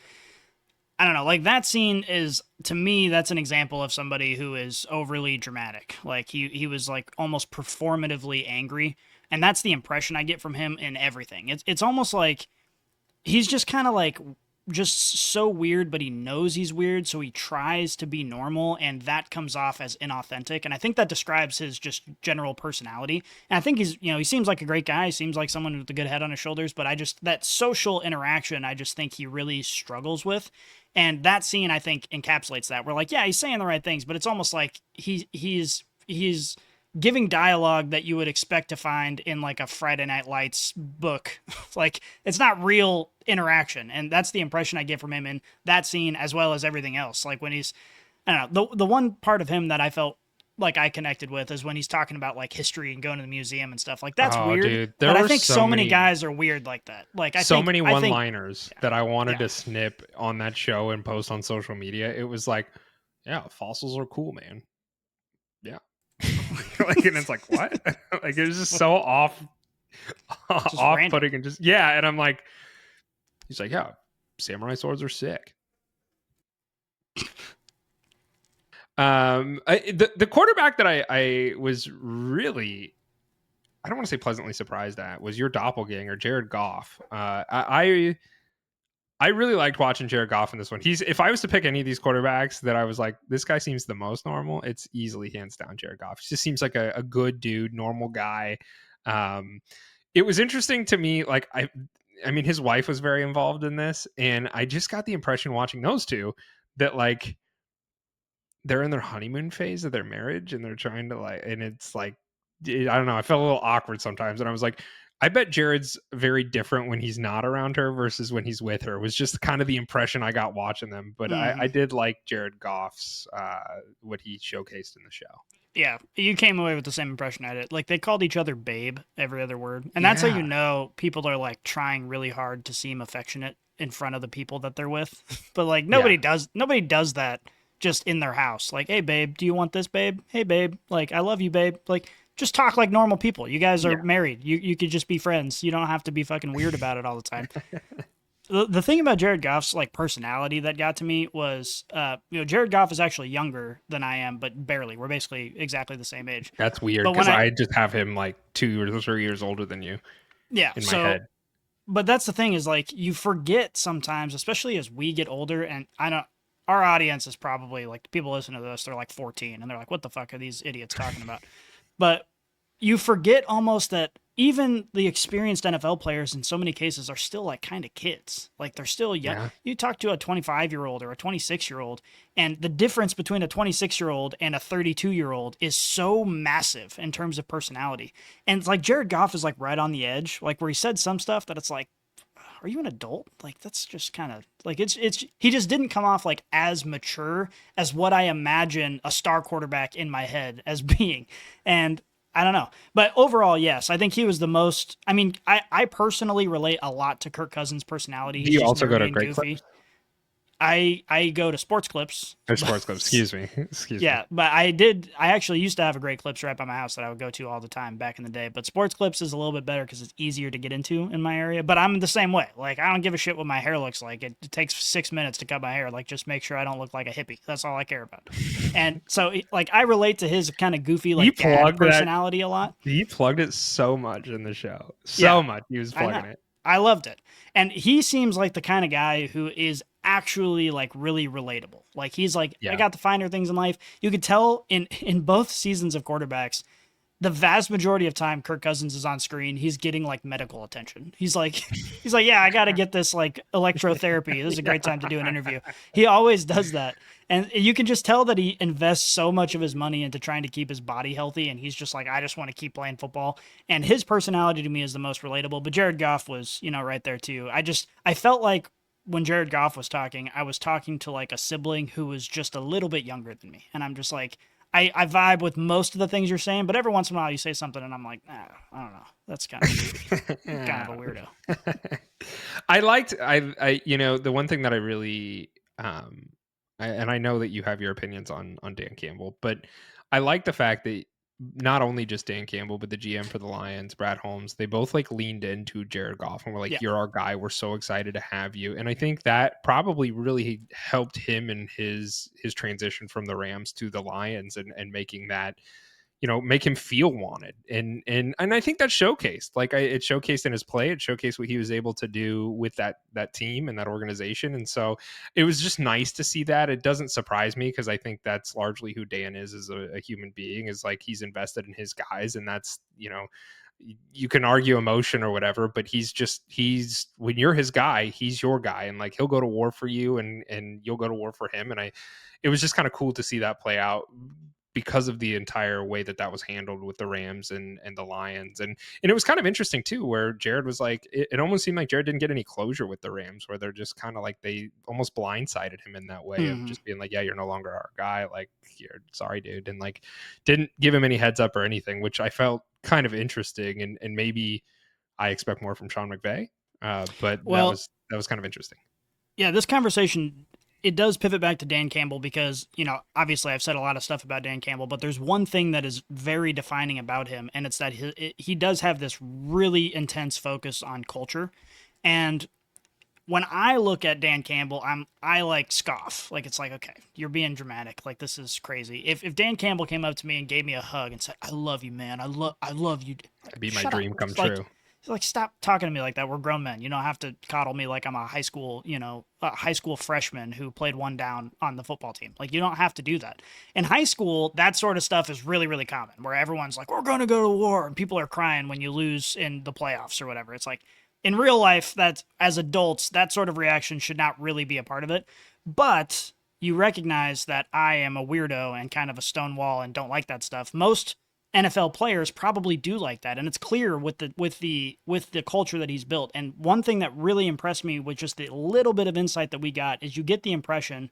[SPEAKER 3] I don't know, like, that scene is, to me, that's an example of somebody who is overly dramatic. Like, he was like almost performatively angry, and that's the impression I get from him in everything. It's almost like he's just kind of like just so weird, but he knows he's weird, so he tries to be normal, and that comes off as inauthentic. And I think that describes his just general personality. And I think he seems like a great guy. He seems like someone with a good head on his shoulders, but that social interaction, I just think he really struggles with. And that scene, I think, encapsulates that. We're like, yeah, he's saying the right things, but it's almost like he's giving dialogue that you would expect to find in like a Friday Night Lights book. Like, it's not real interaction. And that's the impression I get from him in that scene, as well as everything else. Like, when I don't know, the one part of him that I felt like I connected with is when he's talking about like history and going to the museum and stuff. Like, that's weird.
[SPEAKER 2] Dude,
[SPEAKER 3] but I think so many guys are weird like that. Like,
[SPEAKER 2] many one-liners that I wanted to snip on that show and post on social media. It was like, yeah, fossils are cool, man. Yeah. Like, and it's like, what? Like, it was just so off-putting and just, yeah. And I'm like, he's like, yeah, samurai swords are sick. The quarterback that I was really, I don't want to say pleasantly surprised at, was your doppelganger, Jared Goff. I really liked watching Jared Goff in this one. If I was to pick any of these quarterbacks that I was like, this guy seems the most normal, it's easily hands down Jared Goff. He just seems like a good dude, normal guy. it was interesting to me. Like I mean, his wife was very involved in this, and I just got the impression watching those two that like they're in their honeymoon phase of their marriage, and they're trying to like, and it's like, I don't know. I felt a little awkward sometimes, and I was like, I bet Jared's very different when he's not around her versus when he's with her. It was just kind of the impression I got watching them. But I did like Jared Goff's what he showcased in the show.
[SPEAKER 3] Yeah, you came away with the same impression I did. Like, they called each other babe every other word. And that's how you know people are, like, trying really hard to seem affectionate in front of the people that they're with. But, like, nobody does that just in their house. Like, hey, babe, do you want this, babe? Hey, babe, like, I love you, babe. Like, just talk like normal people. You guys are married. You could just be friends. You don't have to be fucking weird about it all the time. The thing about Jared Goff's like personality that got to me was, Jared Goff is actually younger than I am, but barely. We're basically exactly the same age.
[SPEAKER 2] That's weird because I just have him like 2 or 3 years older than you.
[SPEAKER 3] Yeah,
[SPEAKER 2] in my head.
[SPEAKER 3] But that's the thing is like you forget sometimes, especially as we get older. And our audience is probably like people listening to this, they're like 14, and they're like, "What the fuck are these idiots talking about?" But you forget almost that even the experienced NFL players in so many cases are still like kind of kids. Like they're still young. Yeah. You talk to a 25-year-old or a 26-year-old, and the difference between a 26-year-old and a 32-year-old is so massive in terms of personality. And it's like Jared Goff is like right on the edge, like where he said some stuff that it's like, are you an adult? Like that's just kind of like it's he just didn't come off like as mature as what I imagine a star quarterback in my head as being. And I don't know. But overall, yes, I think he was the most. I mean, I personally relate a lot to Kirk Cousins' personality.
[SPEAKER 2] Do you also go to Great Clips?
[SPEAKER 3] I go to Sports Clips.
[SPEAKER 2] Or Sports Clips, excuse me.
[SPEAKER 3] Yeah, but I actually used to have a Great Clips right by my house that I would go to all the time back in the day. But Sports Clips is a little bit better because it's easier to get into in my area. But I'm the same way. Like, I don't give a shit what my hair looks like. It takes 6 minutes to cut my hair. Like, just make sure I don't look like a hippie. That's all I care about. And so, like, I relate to his kind of goofy, like, dad personality a lot.
[SPEAKER 2] He plugged it so much in the show. So much. He was plugging it.
[SPEAKER 3] I loved it. And he seems like the kind of guy who is actually like really relatable. Like he's like, I got the finer things in life. You could tell in both seasons of quarterbacks, the vast majority of time Kirk Cousins is on screen, he's getting like medical attention. He's like, yeah, I got to get this like electrotherapy. This is a great time to do an interview. He always does that. And you can just tell that he invests so much of his money into trying to keep his body healthy. And he's just like, I just want to keep playing football. And his personality to me is the most relatable. But Jared Goff was, right there too. I felt like when Jared Goff was talking, I was talking to like a sibling who was just a little bit younger than me. And I'm just like, I vibe with most of the things you're saying, but every once in a while you say something and I'm like, I don't know. That's kind of kind of a weirdo.
[SPEAKER 2] The one thing that I really, and I know that you have your opinions on Dan Campbell, but I like the fact that not only just Dan Campbell, but the GM for the Lions, Brad Holmes, they both like leaned into Jared Goff and were like, you're our guy. We're so excited to have you. And I think that probably really helped him in his transition from the Rams to the Lions and making that, make him feel wanted. And I think that showcased, it showcased in his play. It showcased what he was able to do with that team and that organization. And so it was just nice to see that. It doesn't surprise me because I think that's largely who Dan is as a human being, is like he's invested in his guys. And that's, you can argue emotion or whatever, but he's when you're his guy, he's your guy. And like, he'll go to war for you and you'll go to war for him. And it was just kind of cool to see that play out, because of the entire way that was handled with the Rams and the Lions. And it was kind of interesting too, where Jared was like, it almost seemed like Jared didn't get any closure with the Rams, where they're just kind of like, they almost blindsided him in that way of just being like, yeah, you're no longer our guy. Like, you're sorry, dude. And like, didn't give him any heads up or anything, which I felt kind of interesting. And maybe I expect more from Sean McVay. But that was kind of interesting.
[SPEAKER 3] Yeah. This conversation, it does pivot back to Dan Campbell because, obviously I've said a lot of stuff about Dan Campbell, but there's one thing that is very defining about him, and it's that he does have this really intense focus on culture. And when I look at Dan Campbell, I like scoff. Like, it's like, okay, you're being dramatic. Like, this is crazy. If Dan Campbell came up to me and gave me a hug and said, I love you, man. I love you.
[SPEAKER 2] It'd be my dream come true.
[SPEAKER 3] He's like, stop talking to me like that. We're grown men. You don't have to coddle me like I'm a high school freshman who played one down on the football team. Like, you don't have to do that. In high school, that sort of stuff is really, really common, where everyone's like, we're going to go to war, and people are crying when you lose in the playoffs or whatever. It's like, in real life, that's, as adults, that sort of reaction should not really be a part of it. But you recognize that I am a weirdo and kind of a stonewall and don't like that stuff. Most NFL players probably do like that, and it's clear with the culture that he's built. And one thing that really impressed me with just the little bit of insight that we got is you get the impression,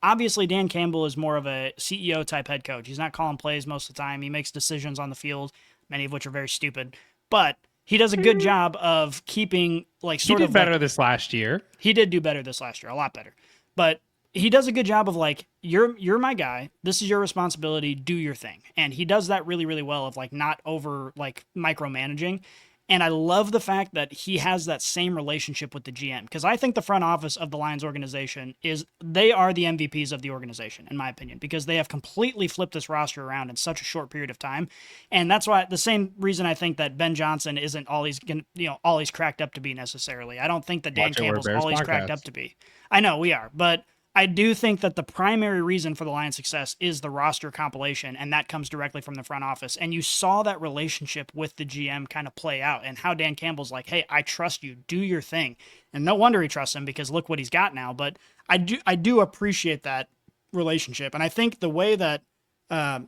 [SPEAKER 3] obviously Dan Campbell is more of a CEO type head coach. He's not calling plays most of the time. He makes decisions on the field, many of which are very stupid, but he does a good job of keeping like sort of
[SPEAKER 2] better this last year.
[SPEAKER 3] He did do better this last year, a lot better, but he does a good job of like, you're my guy. This is your responsibility. Do your thing. And he does that really, really well of like not over like micromanaging. And I love the fact that he has that same relationship with the GM, because I think the front office of the Lions organization they are the MVPs of the organization, in my opinion, because they have completely flipped this roster around in such a short period of time. And that's why the same reason I think that Ben Johnson isn't all he's cracked up to be necessarily. I don't think that Dan Campbell's all he's cracked up to be. I know we are, but I do think that the primary reason for the Lions' success is the roster compilation, and that comes directly from the front office. And you saw that relationship with the GM kind of play out, and how Dan Campbell's like, hey, I trust you, do your thing. And no wonder he trusts him, because look what he's got now. But I do appreciate that relationship. And I think the way that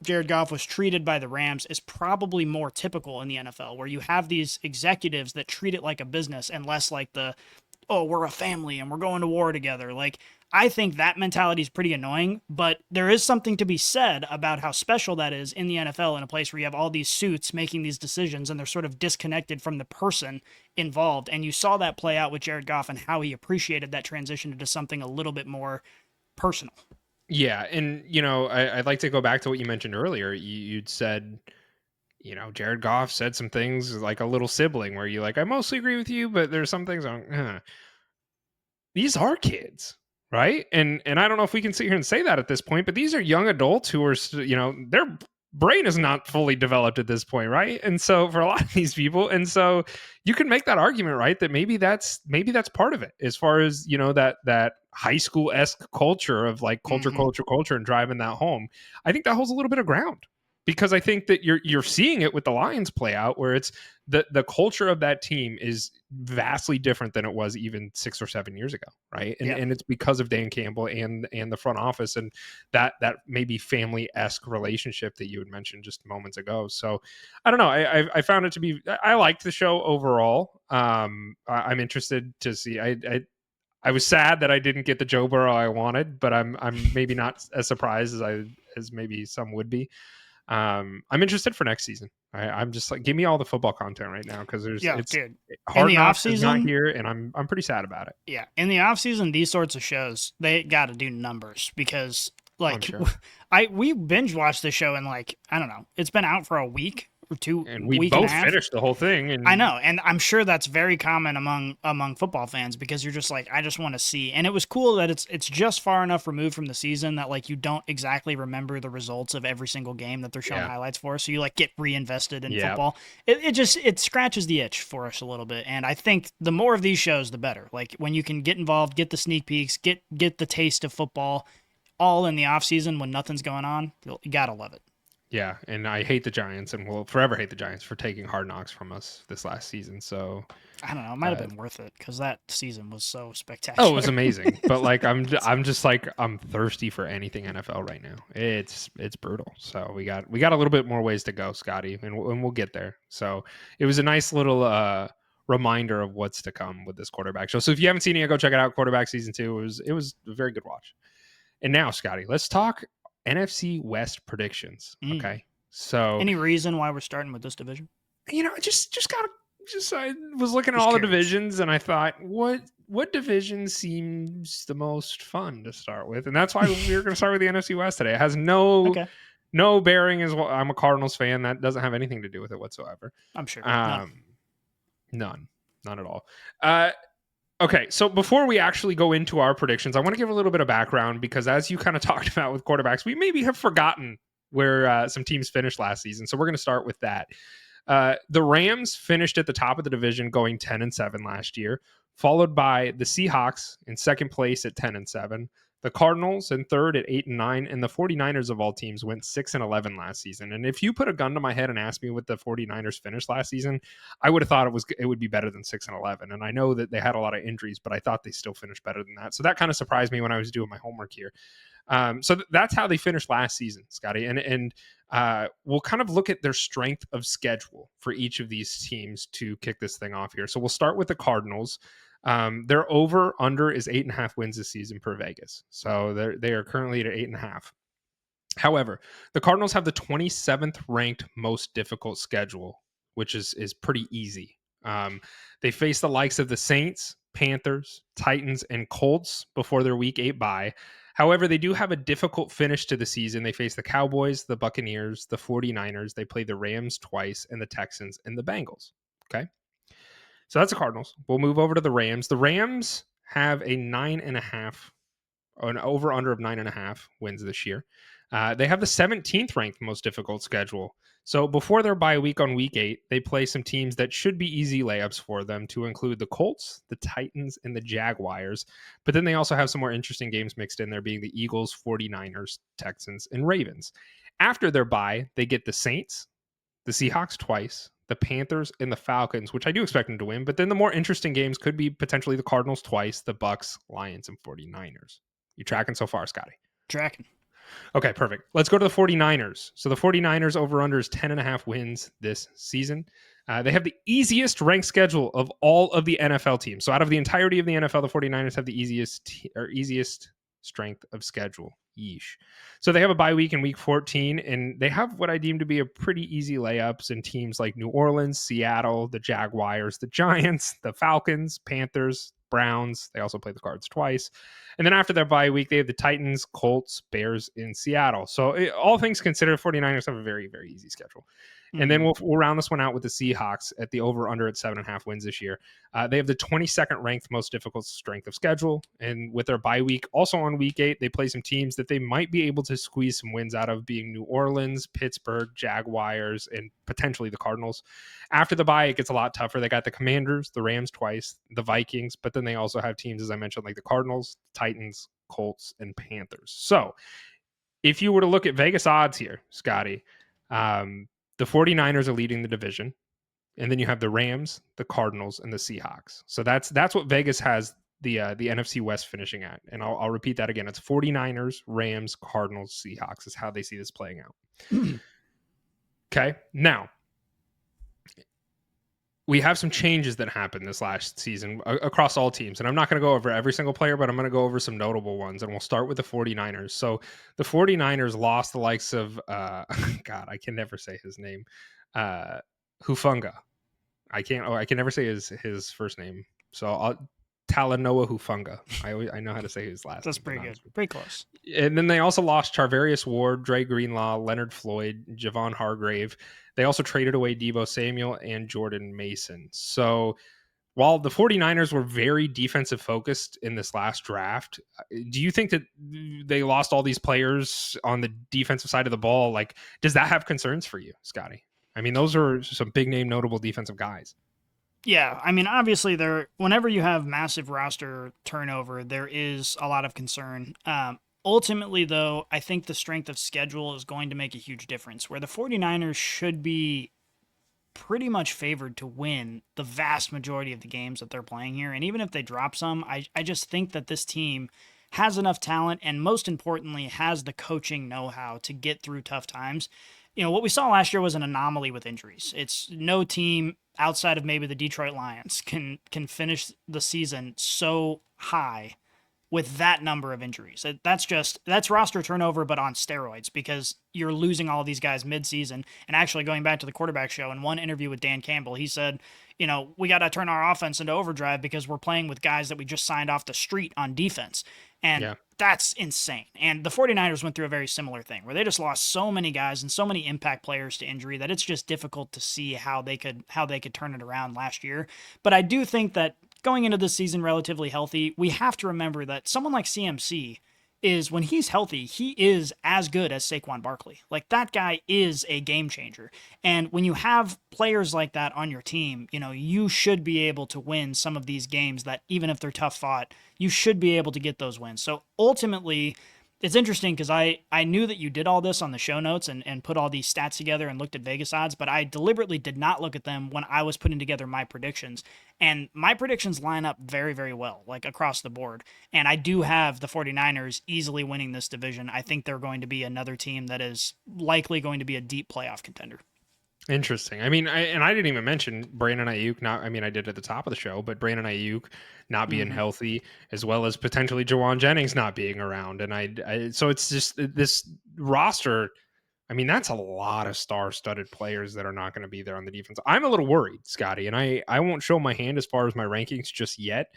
[SPEAKER 3] Jared Goff was treated by the Rams is probably more typical in the NFL, where you have these executives that treat it like a business and less like we're a family and we're going to war together. Like, I think that mentality is pretty annoying, but there is something to be said about how special that is in the NFL, in a place where you have all these suits making these decisions and they're sort of disconnected from the person involved. And you saw that play out with Jared Goff and how he appreciated that transition into something a little bit more personal.
[SPEAKER 2] Yeah. And, I'd like to go back to what you mentioned earlier. You'd said, Jared Goff said some things like a little sibling where you like, I mostly agree with you, but there's some things These are kids. Right. And I don't know if we can sit here and say that at this point, but these are young adults who are, their brain is not fully developed at this point. Right. And so for a lot of these people, and so you can make that argument, right, that maybe that's part of it, as far as, that high school-esque culture of like culture and driving that home. I think that holds a little bit of ground, because I think that you're seeing it with the Lions play out, where it's the culture of that team is vastly different than it was even 6 or 7 years ago, right? And it's because of Dan Campbell and the front office, and that maybe family-esque relationship that you had mentioned just moments ago. So I don't know. I found it to be. I liked the show overall. I'm interested to see. I was sad that I didn't get the Joe Burrow I wanted, but I'm maybe not as surprised as maybe some would be. I'm interested for next season. I'm just like, give me all the football content right now, because dude, Hard Knocks is not here, and I'm pretty sad about it.
[SPEAKER 3] Yeah, in the off season, these sorts of shows, they got to do numbers, because like
[SPEAKER 2] sure.
[SPEAKER 3] we binge watched this show in like, I don't know, it's been out for a week or two,
[SPEAKER 2] and we both finished the whole thing. And
[SPEAKER 3] I know, and I'm sure that's very common among football fans, because you're just like, I just want to see. And it was cool that it's just far enough removed from the season that like you don't exactly remember the results of every single game that they're showing highlights for, so you like get reinvested in football. It scratches the itch for us a little bit, and I think the more of these shows, the better. Like, when you can get involved, get the sneak peeks, get the taste of football, all in the off season when nothing's going on, you gotta love it.
[SPEAKER 2] Yeah, and I hate the Giants, and will forever hate the Giants for taking Hard Knocks from us this last season. So
[SPEAKER 3] I don't know, it might have been worth it, because that season was so spectacular.
[SPEAKER 2] Oh, it was amazing. But like, I'm just like, I'm thirsty for anything NFL right now. It's brutal. So we got a little bit more ways to go, Scotty, and we'll get there. So it was a nice little reminder of what's to come with this quarterback show. So if you haven't seen it, go check it out. Quarterback season 2. It was a very good watch. And now, Scotty, let's talk NFC West predictions. Okay. So
[SPEAKER 3] any reason why we're starting with this division?
[SPEAKER 2] I was looking at all the divisions, and I thought, what division seems the most fun to start with? And that's why we were going to start with the NFC West today. It has no bearing as well. I'm a Cardinals fan. That doesn't have anything to do with it whatsoever.
[SPEAKER 3] I'm sure.
[SPEAKER 2] None at all. Okay, so before we actually go into our predictions, I want to give a little bit of background, because as you kind of talked about with quarterbacks, we maybe have forgotten where some teams finished last season. So we're going to start with that. The Rams finished at the top of the division going 10-7 last year, followed by the Seahawks in second place at 10-7, the Cardinals in third at 8-9, and the 49ers of all teams went 6-11 last season. And if you put a gun to my head and asked me what the 49ers finished last season, I would have thought it would be better than 6-11. And I know that they had a lot of injuries, but I thought they still finished better than that. So that kind of surprised me when I was doing my homework here. So that's how they finished last season, Scotty. And we'll kind of look at their strength of schedule for each of these teams to kick this thing off here. So we'll start with the Cardinals. Their over under is 8.5 wins this season per Vegas. So they are currently at 8.5. However, the Cardinals have the 27th ranked most difficult schedule, which is pretty easy. They face the likes of the Saints, Panthers, Titans, and Colts before their week 8 bye. However, they do have a difficult finish to the season. They face the Cowboys, the Buccaneers, the 49ers. They play the Rams twice, and the Texans and the Bengals. Okay. So that's the Cardinals. We'll move over to the Rams. The Rams have a 9.5, an over under of 9.5 wins this year. They have the 17th ranked most difficult schedule. So before their bye week on week 8, they play some teams that should be easy layups for them, to include the Colts, the Titans, and the Jaguars. But then they also have some more interesting games mixed in there, being the Eagles, 49ers, Texans, and Ravens. After their bye, they get the Saints, the Seahawks twice, the Panthers, and the Falcons, which I do expect them to win. But then the more interesting games could be potentially the Cardinals twice, the Bucks, Lions, and 49ers. You tracking so far, Scotty?
[SPEAKER 3] Tracking.
[SPEAKER 2] Okay, perfect. Let's go to the 49ers. So the 49ers over-under is 10.5 wins this season. They have the easiest ranked schedule of all of the NFL teams. So out of the entirety of the NFL, the 49ers have the easiest strength of schedule. Yeesh. So they have a bye week in week 14, and they have what I deem to be a pretty easy layups in teams like New Orleans, Seattle, the Jaguars, the Giants, the Falcons, Panthers, Browns. They also play the Cards twice. And then after their bye week, they have the Titans, Colts, Bears, in Seattle. So all things considered, 49ers have a very, very easy schedule. And then we'll round this one out with the Seahawks at the over-under at 7.5 wins this year. They have the 22nd ranked most difficult strength of schedule. And with their bye week, also on week 8, they play some teams that they might be able to squeeze some wins out of, being New Orleans, Pittsburgh, Jaguars, and potentially the Cardinals. After the bye, it gets a lot tougher. They got the Commanders, the Rams twice, the Vikings, but then they also have teams, as I mentioned, like the Cardinals, Titans, Colts, and Panthers. So if you were to look at Vegas odds here, Scotty, the 49ers are leading the division, and then you have the Rams, the Cardinals, and the Seahawks. So that's what Vegas has the NFC West finishing at. And I'll repeat that again. It's 49ers, Rams, Cardinals, Seahawks is how they see this playing out. Okay. Now, we have some changes that happened this last season across all teams. And I'm not going to go over every single player, but I'm going to go over some notable ones. And we'll start with the 49ers. So the 49ers lost the likes of, God, I can never say his name. Hufanga. I can never say his first name. So Talanoa Hufanga. I know how to say his last
[SPEAKER 3] That's
[SPEAKER 2] name.
[SPEAKER 3] pretty good. Pretty close.
[SPEAKER 2] And then they also lost Charvarius Ward, Dre Greenlaw, Leonard Floyd, Javon Hargrave. They also traded away Deebo Samuel and Jordan Mason. So while the 49ers were very defensive focused in this last draft, do you think that they lost all these players on the defensive side of the ball? Like, does that have concerns for you, Scotty? I mean, those are some big name, notable defensive guys.
[SPEAKER 3] Yeah, I mean, obviously, whenever you have massive roster turnover, there is a lot of concern. Ultimately, though, I think the strength of schedule is going to make a huge difference, where the 49ers should be pretty much favored to win the vast majority of the games that they're playing here. And even if they drop some, I just think that this team has enough talent and, most importantly, has the coaching know-how to get through tough times. You know, what we saw last year was an anomaly with injuries. It's no team outside of maybe the Detroit Lions can finish the season so high with that number of injuries. That's roster turnover, but on steroids, because you're losing all of these guys midseason. And actually, going back to the quarterback show, in one interview with Dan Campbell, he said, you know, we got to turn our offense into overdrive because we're playing with guys that we just signed off the street on defense. And that's insane. And the 49ers went through a very similar thing where they just lost so many guys and so many impact players to injury that it's just difficult to see how they could turn it around last year. But I do think that going into this season relatively healthy, we have to remember that someone like CMC is when he's healthy, he is as good as Saquon Barkley. Like, that guy is a game changer. And when you have players like that on your team, you know, you should be able to win some of these games that, even if they're tough fought, you should be able to get those wins. So ultimately, it's interesting because I knew that you did all this on the show notes and put all these stats together and looked at Vegas odds, but I deliberately did not look at them when I was putting together my predictions. And my predictions line up very, very well, like across the board. And I do have the 49ers easily winning this division. I think they're going to be another team that is likely going to be a deep playoff contender.
[SPEAKER 2] Interesting. I mean, I didn't even mention Brandon Ayuk. I did at the top of the show, but Brandon Ayuk not being healthy, as well as potentially Jauan Jennings not being around. And so it's just this roster. I mean, that's a lot of star-studded players that are not going to be there on the defense. I'm a little worried, Scotty, and I won't show my hand as far as my rankings just yet,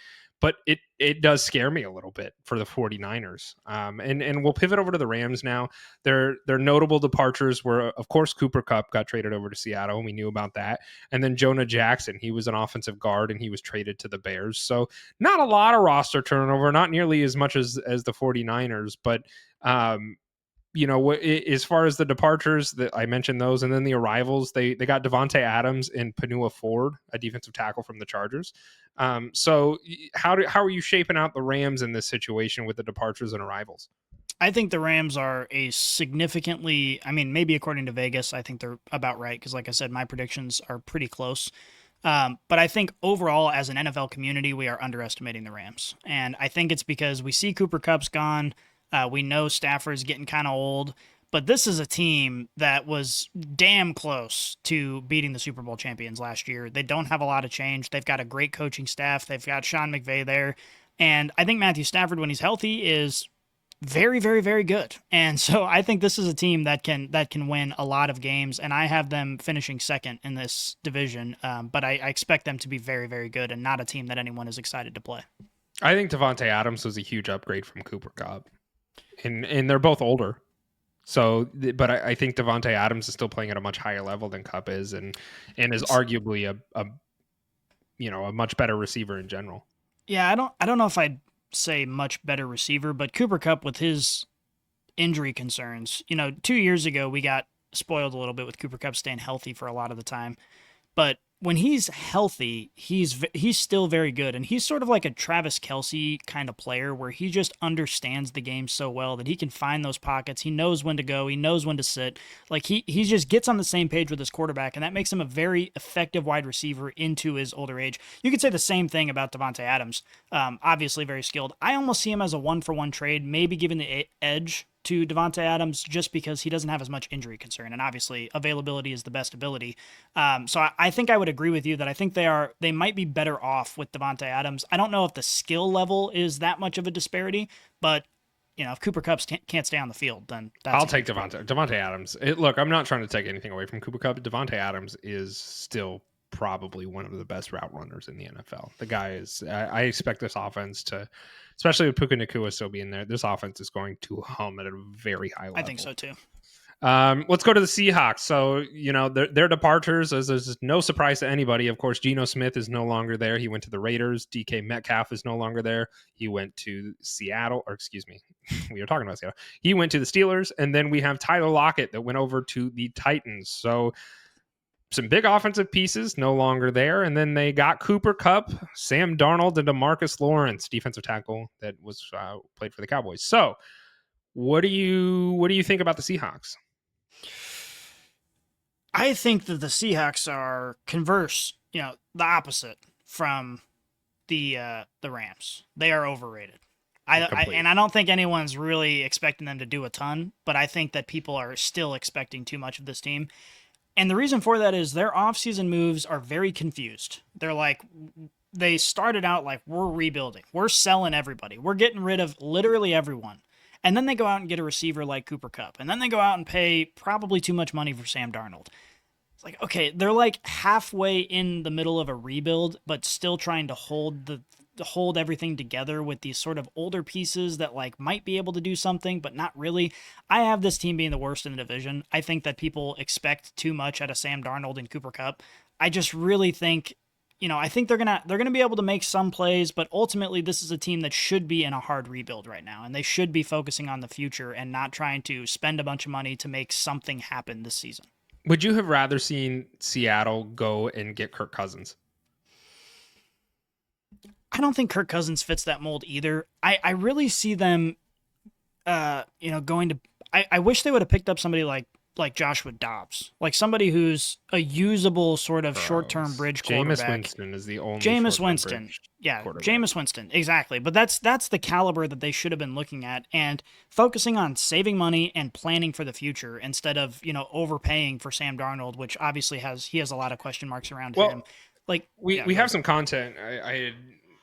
[SPEAKER 2] but it does scare me a little bit for the 49ers. And we'll pivot over to the Rams now. Their notable departures were, of course, Cooper Kupp got traded over to Seattle, and we knew about that. And then Jonah Jackson, he was an offensive guard, and he was traded to the Bears. So not a lot of roster turnover, not nearly as much as the 49ers, but you know, as far as the departures, that I mentioned those, and then the arrivals, they got Devontae Adams and Panua Ford, a defensive tackle from the Chargers. So how are you shaping out the Rams in this situation with the departures and arrivals?
[SPEAKER 3] I think the Rams are a significantly, I mean, maybe according to Vegas, I think they're about right because, like I said, my predictions are pretty close. But I think overall, as an NFL community, we are underestimating the Rams. And I think it's because we see Cooper Kupp's gone. We know Stafford's getting kind of old, but this is a team that was damn close to beating the Super Bowl champions last year. They don't have a lot of change. They've got a great coaching staff. They've got Sean McVay there. And I think Matthew Stafford, when he's healthy, is very, very, very good. And so I think this is a team that can win a lot of games, and I have them finishing second in this division. But I expect them to be very, very good and not a team that anyone is excited to play.
[SPEAKER 2] I think Devontae Adams was a huge upgrade from Cooper Kupp. And they're both older. So, but I think Devontae Adams is still playing at a much higher level than Kupp is, and is arguably a much better receiver in general.
[SPEAKER 3] Yeah, I don't know if I'd say much better receiver, but Cooper Kupp, with his injury concerns, 2 years ago we got spoiled a little bit with Cooper Kupp staying healthy for a lot of the time. But when he's healthy, he's still very good. And he's sort of like a Travis Kelce kind of player where he just understands the game so well that he can find those pockets. He knows when to go. He knows when to sit. Like he just gets on the same page with his quarterback, and that makes him a very effective wide receiver into his older age. You could say the same thing about Devontae Adams. Obviously very skilled. I almost see him as a 1-for-1 trade, maybe giving the edge to Devontae Adams just because he doesn't have as much injury concern, and obviously availability is the best ability. So I think I would agree with you that I think they might be better off with Devontae Adams. I don't know if the skill level is that much of a disparity, but if Cooper Kupp can't stay on the field, then
[SPEAKER 2] I'll take Devontae Adams. Look, I'm not trying to take anything away from Cooper Kupp. Devontae Adams is still probably one of the best route runners in the NFL. The guy is. I expect this offense to, especially with Puka Nacua still being there, this offense is going to hum at a very high level.
[SPEAKER 3] I think so too.
[SPEAKER 2] Let's go to the Seahawks. So, their departures, as there's no surprise to anybody. Of course, Geno Smith is no longer there. He went to the Raiders. DK Metcalf is no longer there. He went to Seattle, or excuse me, we were talking about Seattle. He went to the Steelers, and then we have Tyler Lockett that went over to the Titans. So some big offensive pieces no longer there. And then they got Cooper Kupp, Sam Darnold, and DeMarcus Lawrence, defensive tackle that was played for the Cowboys. So what do you think about the Seahawks?
[SPEAKER 3] I think that the Seahawks are the opposite from the Rams. They are overrated. And I don't think anyone's really expecting them to do a ton, but I think that people are still expecting too much of this team. And the reason for that is their offseason moves are very confused. They're like, they started out like, we're rebuilding. We're selling everybody. We're getting rid of literally everyone. And then they go out and get a receiver like Cooper Kupp. And then they go out and pay probably too much money for Sam Darnold. It's like, okay, they're like halfway in the middle of a rebuild, but still trying to hold everything together with these sort of older pieces that like might be able to do something, but not really. I have this team being the worst in the division. I think that people expect too much out of Sam Darnold and Cooper Kupp. I just really think I think they're gonna be able to make some plays, but ultimately this is a team that should be in a hard rebuild right now, and they should be focusing on the future and not trying to spend a bunch of money to make something happen this season.
[SPEAKER 2] Would you have rather seen Seattle go and get Kirk Cousins?
[SPEAKER 3] I don't think Kirk Cousins fits that mold either. I really see them, going to. I wish they would have picked up somebody like Joshua Dobbs, like somebody who's a usable sort of short-term bridge quarterback.
[SPEAKER 2] Jameis Winston is the only
[SPEAKER 3] Jameis Winston. Yeah, Jameis Winston. Exactly. But that's the caliber that they should have been looking at and focusing on saving money and planning for the future instead of, overpaying for Sam Darnold, which obviously has a lot of question marks around him. Like
[SPEAKER 2] we have some content. I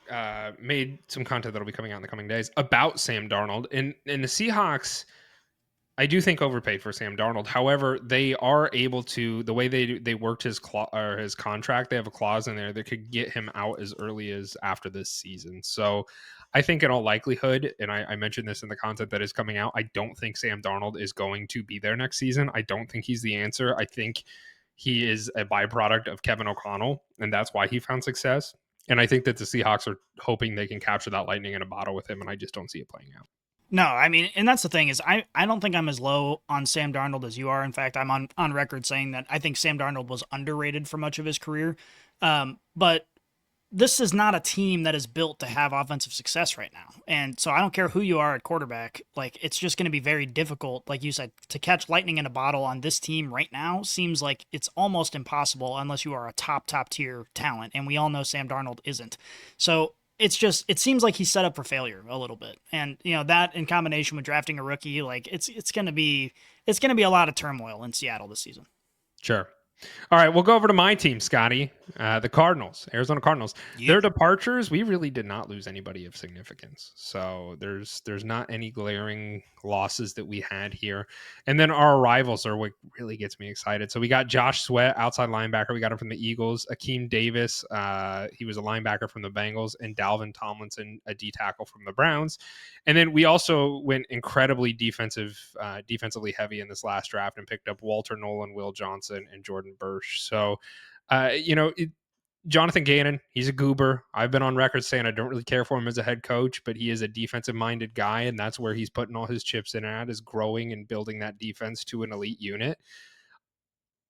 [SPEAKER 2] had made some content that'll be coming out in the coming days about Sam Darnold and the Seahawks. I do think overpaid for Sam Darnold. However, they are able to, the way they worked his contract, they have a clause in there that could get him out as early as after this season. So I think in all likelihood, and I mentioned this in the content that is coming out, I don't think Sam Darnold is going to be there next season. I don't think he's the answer. I think he is a byproduct of Kevin O'Connell, and that's why he found success. And I think that the Seahawks are hoping they can capture that lightning in a bottle with him, and I just don't see it playing out.
[SPEAKER 3] No, I mean, and that's the thing is I don't think I'm as low on Sam Darnold as you are. In fact, I'm on record saying that I think Sam Darnold was underrated for much of his career. But this is not a team that is built to have offensive success right now. And so I don't care who you are at quarterback. Like, it's just going to be very difficult, like you said, to catch lightning in a bottle on this team right now seems like it's almost impossible unless you are a top tier talent. And we all know Sam Darnold isn't. So it seems like he's set up for failure a little bit. And, that in combination with drafting a rookie, like it's going to be a lot of turmoil in Seattle this season.
[SPEAKER 2] Sure. All right, we'll go over to my team, Scotty. The Cardinals, Arizona Cardinals. Yep. Their departures, we really did not lose anybody of significance. So there's not any glaring losses that we had here. And then our arrivals are what really gets me excited. So we got Josh Sweat, outside linebacker. We got him from the Eagles. Akeem Davis, he was a linebacker from the Bengals. And Dalvin Tomlinson, a D tackle from the Browns. And then we also went incredibly defensively heavy in this last draft and picked up Walter Nolan, Will Johnson, and Jordan Burch. So, Jonathan Gannon, he's a goober. I've been on record saying I don't really care for him as a head coach, but he is a defensive-minded guy, and that's where he's putting all his chips in at, is growing and building that defense to an elite unit.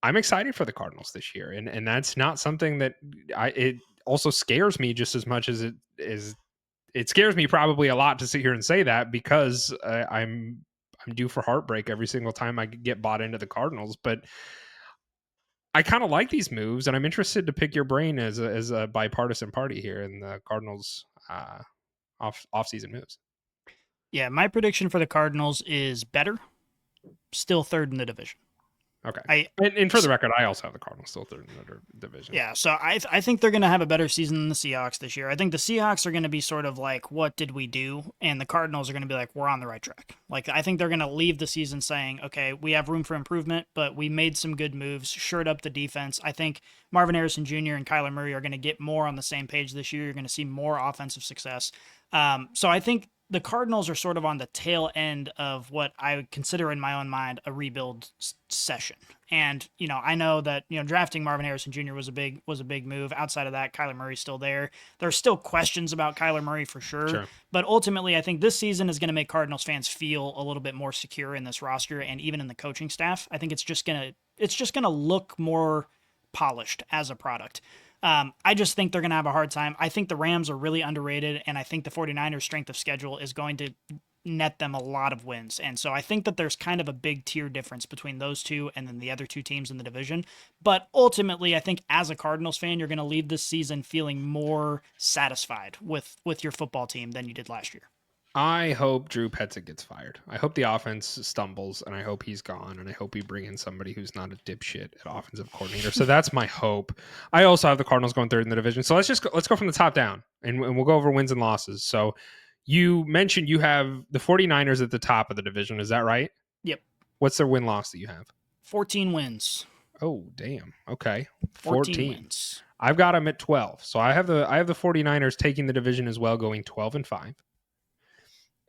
[SPEAKER 2] I'm excited for the Cardinals this year, and that's not something that it also scares me just as much as it scares me probably a lot to sit here and say that, because I'm due for heartbreak every single time I get bought into the Cardinals, but I kind of like these moves, and I'm interested to pick your brain as a bipartisan party here in the Cardinals off-season moves.
[SPEAKER 3] Yeah, my prediction for the Cardinals is better, still third in the division.
[SPEAKER 2] Okay. And for the record, I also have the Cardinals still third in the division.
[SPEAKER 3] Yeah, so I think they're going to have a better season than the Seahawks this year. I think the Seahawks are going to be sort of like, what did we do? And the Cardinals are going to be like, we're on the right track. Like, I think they're going to leave the season saying, okay, we have room for improvement, but we made some good moves, shored up the defense. I think Marvin Harrison Jr. and Kyler Murray are going to get more on the same page this year. You're going to see more offensive success. So I think the Cardinals are sort of on the tail end of what I would consider in my own mind a rebuild session. And, I know that, drafting Marvin Harrison Jr. was a big move. Outside of that, Kyler Murray's still there. There's still questions about Kyler Murray for sure. But ultimately, I think this season is going to make Cardinals fans feel a little bit more secure in this roster and even in the coaching staff. I think it's just going to look more polished as a product. I just think they're going to have a hard time. I think the Rams are really underrated, and I think the 49ers' strength of schedule is going to net them a lot of wins. And so I think that there's kind of a big tier difference between those two and then the other two teams in the division. But ultimately, I think as a Cardinals fan, you're going to leave this season feeling more satisfied with your football team than you did last year.
[SPEAKER 2] I hope Drew Petzing gets fired. I hope the offense stumbles, and I hope he's gone, and I hope we bring in somebody who's not a dipshit at offensive coordinator. So that's my hope. I also have the Cardinals going third in the division. So let's go from the top down, and we'll go over wins and losses. So you mentioned you have the 49ers at the top of the division. Is that right?
[SPEAKER 3] Yep.
[SPEAKER 2] What's their win-loss that you have?
[SPEAKER 3] 14 wins.
[SPEAKER 2] Oh, damn. Okay.
[SPEAKER 3] 14 wins.
[SPEAKER 2] I've got them at 12. So I have the 49ers taking the division as well, going 12-5.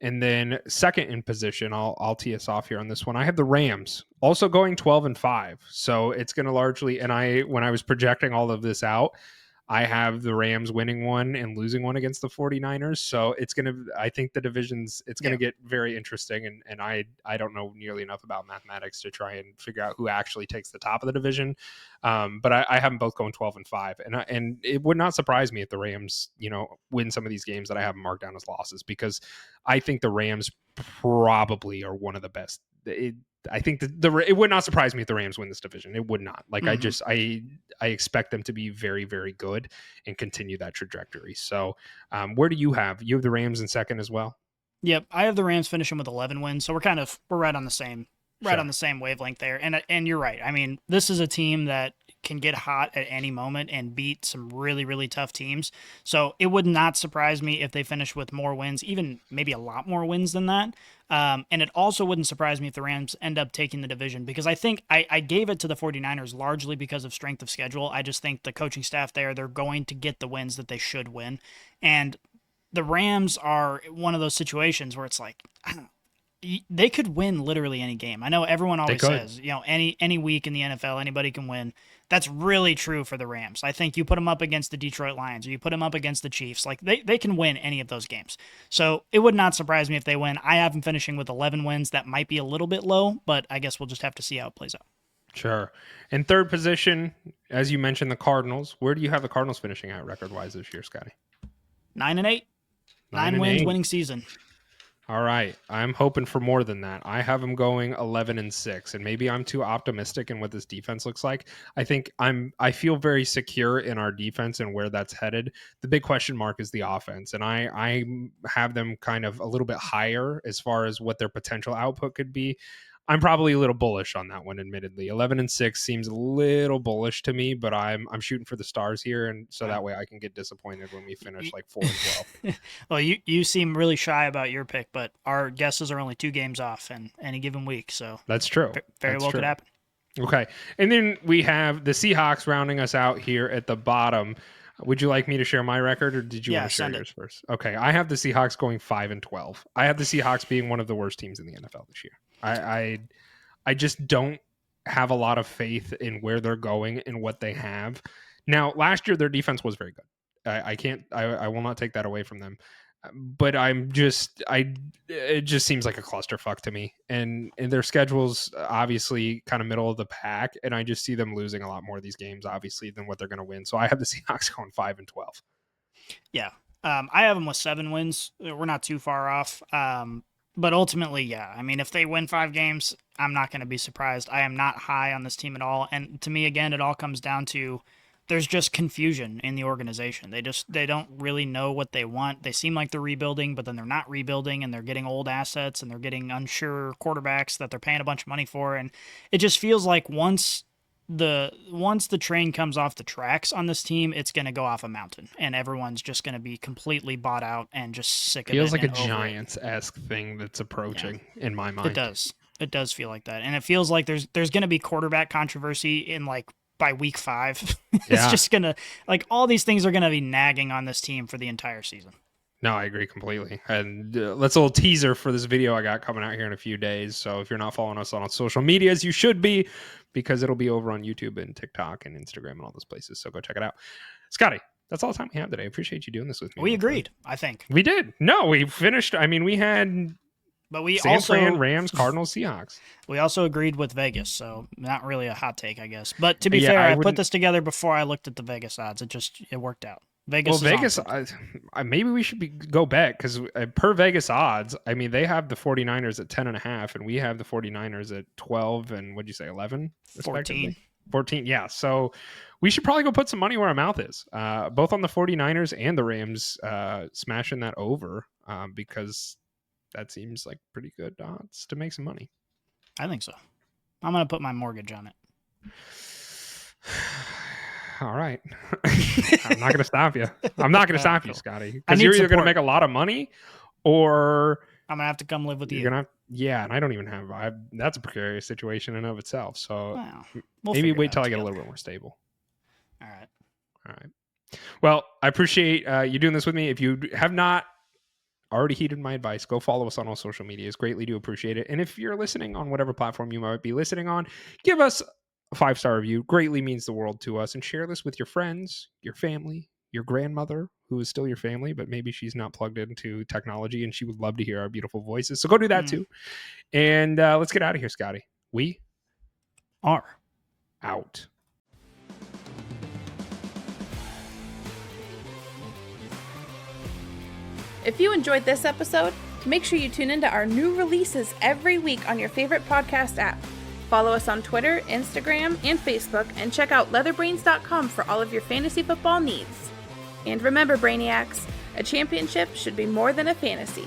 [SPEAKER 2] And then second in position, I'll tee us off here on this one. I have the Rams also going 12-5. So it's going to largely, and when I was projecting all of this out, I have the Rams winning one and losing one against the 49ers. So I think the divisions, it's going to get very interesting. And I don't know nearly enough about mathematics to try and figure out who actually takes the top of the division. But I have them both going 12-5. And it would not surprise me if the Rams, win some of these games that I have marked down as losses, because I think the Rams probably are one of the best. I think it would not surprise me if the Rams win this division. It would not. Like, I expect them to be very, very good and continue that trajectory. So where do you have the Rams in second as well?
[SPEAKER 3] Yep. I have the Rams finishing with 11 wins. So we're right on the same, on the same wavelength there. And you're right. I mean, this is a team that can get hot at any moment and beat some really, really tough teams. So it would not surprise me if they finish with more wins, even maybe a lot more wins than that. And it also wouldn't surprise me if the Rams end up taking the division, because I think I gave it to the 49ers largely because of strength of schedule. I just think the coaching staff there, they're going to get the wins that they should win. And the Rams are one of those situations where it's like, I don't know, they could win literally any game. I know everyone always says, any week in the NFL, anybody can win. That's really true for the Rams. I think you put them up against the Detroit Lions, or you put them up against the Chiefs, like they can win any of those games. So it would not surprise me if they win. I have them finishing with 11 wins. That might be a little bit low, but I guess we'll just have to see how it plays out.
[SPEAKER 2] Sure. In third position, as you mentioned, the Cardinals. Where do you have the Cardinals finishing out record-wise this year, Scotty?
[SPEAKER 3] 9-8. 9 wins, winning season.
[SPEAKER 2] All right. I'm hoping for more than that. I have them going 11-6, and maybe I'm too optimistic in what this defense looks like. I think I feel very secure in our defense and where that's headed. The big question mark is the offense, and I have them kind of a little bit higher as far as what their potential output could be. I'm probably a little bullish on that one, admittedly. 11-6 seems a little bullish to me, but I'm shooting for the stars here, and so that way I can get disappointed when we finish like 4-12.
[SPEAKER 3] Well, you seem really shy about your pick, but our guesses are only 2 games off in any given week, so
[SPEAKER 2] that's true.
[SPEAKER 3] Very well could happen.
[SPEAKER 2] Okay, and then we have the Seahawks rounding us out here at the bottom. Would you like me to share my record, or did you want to share yours first? Okay, I have the Seahawks going 5-12. I have the Seahawks being one of the worst teams in the NFL this year. I just don't have a lot of faith in where they're going and what they have. Now, last year their defense was very good. I will not take that away from them. But it just seems like a clusterfuck to me. And their schedule's obviously kind of middle of the pack, and I just see them losing a lot more of these games, obviously, than what they're going to win. So I have the Seahawks going 5-12.
[SPEAKER 3] Yeah. I have them with 7 wins. We're not too far off. But ultimately, yeah. I mean, if they win 5 games, I'm not going to be surprised. I am not high on this team at all. And to me, again, it all comes down to there's just confusion in the organization. They don't really know what they want. They seem like they're rebuilding, but then they're not rebuilding, and they're getting old assets, and they're getting unsure quarterbacks that they're paying a bunch of money for. And it just feels like once the train comes off the tracks on this team, it's going to go off a mountain, and everyone's just going to be completely bought out and just sick of it.
[SPEAKER 2] Feels like a Giants-esque thing that's approaching in my mind.
[SPEAKER 3] It does feel like that. And it feels like there's going to be quarterback controversy in by week 5. It's just going to, all these things are going to be nagging on this team for the entire season.
[SPEAKER 2] No, I agree completely. And let's a little teaser for this video I got coming out here in a few days. So if you're not following us on social medias, you should be, because it'll be over on YouTube and TikTok and Instagram and all those places. So go check it out. Scotty, that's all the time we have today. I appreciate you doing this with me.
[SPEAKER 3] We agreed, I think.
[SPEAKER 2] We did. No, we finished. I mean, we had...
[SPEAKER 3] But we
[SPEAKER 2] San Fran, Rams, Cardinals, Seahawks.
[SPEAKER 3] We also agreed with Vegas, so not really a hot take, I guess. But to be fair, I put this together before I looked at the Vegas odds. It worked out. Vegas.
[SPEAKER 2] Maybe we should go back, because per Vegas odds, I mean, they have the 49ers at 10.5, and we have the 49ers at 12, and what'd you say, 11? 14. Yeah. So we should probably go put some money where our mouth is, both on the 49ers and the Rams, smashing that over, because that seems like pretty good odds to make some money.
[SPEAKER 3] I think so. I'm going to put my mortgage on it.
[SPEAKER 2] All right. I'm not going to stop you. I'm not going to stop you, Scotty. Because you're either going to make a lot of money, or
[SPEAKER 3] I'm going to have to come live with you.
[SPEAKER 2] And I don't even have... that's a precarious situation in and of itself. So
[SPEAKER 3] we'll
[SPEAKER 2] maybe wait till I get a little bit more stable.
[SPEAKER 3] All right.
[SPEAKER 2] Well, I appreciate you doing this with me. If you have not already heeded my advice, go follow us on all social medias. Greatly do appreciate it. And if you're listening on whatever platform you might be listening on, give us a 5-star review. Greatly means the world to us. And share this with your friends, your family, your grandmother, who is still your family, but maybe she's not plugged into technology and she would love to hear our beautiful voices. So go do that too. And let's get out of here, Scotty. We
[SPEAKER 3] are
[SPEAKER 2] out.
[SPEAKER 1] If you enjoyed this episode, make sure you tune into our new releases every week on your favorite podcast app. Follow us on Twitter, Instagram, and Facebook, and check out LeatherBrainz.com for all of your fantasy football needs. And remember, Brainiacs, a championship should be more than a fantasy.